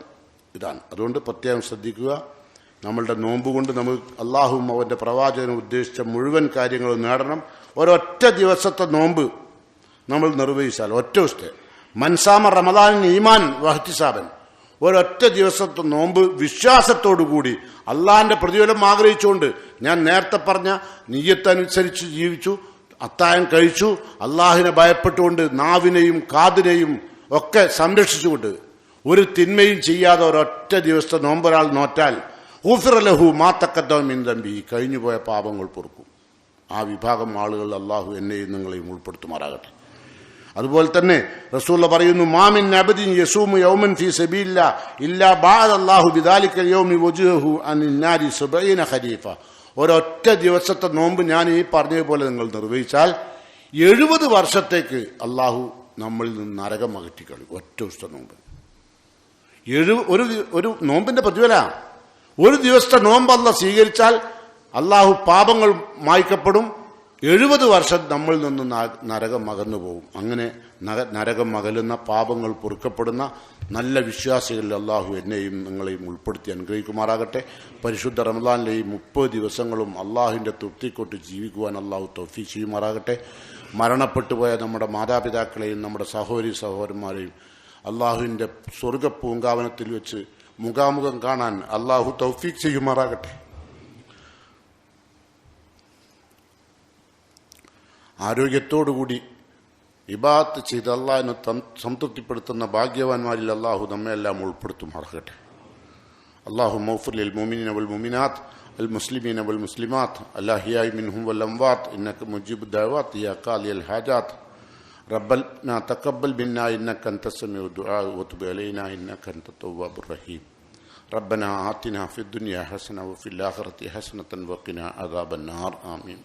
ഇതാണ്. അതുകൊണ്ട് പ്രത്യേകം ശ്രദ്ധിക്കുക. നമ്മളുടെ നോമ്പ് കൊണ്ട് നമ്മൾ അള്ളാഹുവും അവൻ്റെ പ്രവാചകനും ഉദ്ദേശിച്ച മുഴുവൻ കാര്യങ്ങളും നേടണം. ഒരൊറ്റ ദിവസത്തെ നോമ്പ് നമ്മൾ നിർവഹിച്ചാൽ, ഒറ്റ ദിവസത്തെ മൻസാമ റമദാൻ ഈമാൻ വഹ്തിസാബൻ, ഒരൊറ്റ ദിവസത്തെ നോമ്പ് വിശ്വാസത്തോടുകൂടി അള്ളാഹിന്റെ പ്രതിഫലം ആഗ്രഹിച്ചുകൊണ്ട്, ഞാൻ നേരത്തെ പറഞ്ഞ നിയ്യത്തനുസരിച്ച് ജീവിച്ചു, അത്താഴം കഴിച്ചു, അള്ളാഹിനെ ഭയപ്പെട്ടുകൊണ്ട് നാവിനെയും കാതിനെയും ഒക്കെ സംരക്ഷിച്ചുകൊണ്ട് ഒരു തിന്മയും ചെയ്യാതെ ഒരൊറ്റ ദിവസത്തെ നോമ്പൊരാൾ നോറ്റാൽ ഊഫിറ ലഹു മാ തഖദ്ദമ മിൻ ദംബി, കഴിഞ്ഞുപോയ പാപങ്ങൾ പൊറുക്കും. ആ വിഭാഗം ആളുകൾ അള്ളാഹു എന്നെയും നിങ്ങളെയും ഉൾപ്പെടുത്തുമാറാകട്ടെ. അതുപോലെ തന്നെ റസൂൽ പറയുന്നു, മാമിൻ അബ്ദിൻ യസൂമു യൗമൻ ഫീ സബീലില്ലാഹ് ഇല്ലാ ബഅദ അല്ലാഹു ബിദാലിക്കൽ യൗമി വജ്ഹഹു അനിൻ നാരി 70 ഖരീഫ, ഒരൊറ്റ ദിവസത്തെ നോമ്പ് ഞാൻ ഈ പറഞ്ഞതുപോലെ നിങ്ങൾ നിർവഹിച്ചാൽ 70 വർഷത്തേക്ക് അള്ളാഹു നമ്മളിൽ നിന്ന് നരകം അകറ്റിക്കളി. ഒറ്റ ദിവസത്തെ നോമ്പ്, ഒരു നോമ്പിന്റെ പ്രതിഫല. ഒരു ദിവസത്തെ നോമ്പ് അല്ലാഹു സ്വീകരിച്ചാൽ അള്ളാഹു പാപങ്ങൾ മായ്ക്കപ്പെടും. 70 വർഷം നമ്മളിൽ നിന്ന് നരകം അകന്നു പോകും. അങ്ങനെ നരകം അകലുന്ന, പാപങ്ങൾ പൊറുക്കപ്പെടുന്ന നല്ല വിശ്വാസികളിൽ അള്ളാഹു എന്നെയും നിങ്ങളെയും ഉൾപ്പെടുത്തി അനുഗ്രഹിക്കുമാറാകട്ടെ. പരിശുദ്ധ റമദാനിലെ ഈ 30 ദിവസങ്ങളും അള്ളാഹുവിൻ്റെ തൃപ്തിക്കൊട്ട് ജീവിക്കുവാൻ അള്ളാഹു തൗഫീഖ് ചെയ്യുമാറാകട്ടെ. മരണപ്പെട്ടു പോയ നമ്മുടെ മാതാപിതാക്കളെയും നമ്മുടെ സഹോദരി സഹോദരന്മാരെയും അള്ളാഹുവിൻ്റെ സ്വർഗ പൂങ്കാവനത്തിൽ വെച്ച് മുഖാമുഖം കാണാൻ അള്ളാഹു തൗഫീഖ് ചെയ്യുമാറാകട്ടെ. ആരോഗ്യത്തോടുകൂടി ഇബാദത്ത് ചെയ്ത് അള്ളാഹിനെ സംതൃപ്തിപ്പെടുത്തുന്ന ഭാഗ്യവാന്മാരിൽ അള്ളാഹു നമ്മെല്ലാം ഉൾപ്പെടുത്തുമാറാകട്ടെ. അള്ളാഹു മഗ്ഫിർ ലിൽ മുഅ്മിനീന വൽ മുഅ്മിനാത്ത് അൽ മുസ്ലിമീന വൽ മുസ്ലിമാത്ത് അല്ലാഹിയായി മിൻഹും വൽ അംവാത്ത് ഇന്നക മുജീബു ദഅവാത്ത് യാ ഖാലിയൽ ഹാജാത്ത് റബ്ബനാ തഖബ്ബൽ മിന്നാ ഇന്നക അൻതസ് സമീഉ ദുആ വതുബ് അലൈനാ ഇന്നക അൻതത് തവ്വാബുർ റഹീം. ربنا آتنا في الدنيا حسنة وفي الآخرة حسنة وقنا عذاب النار آمين.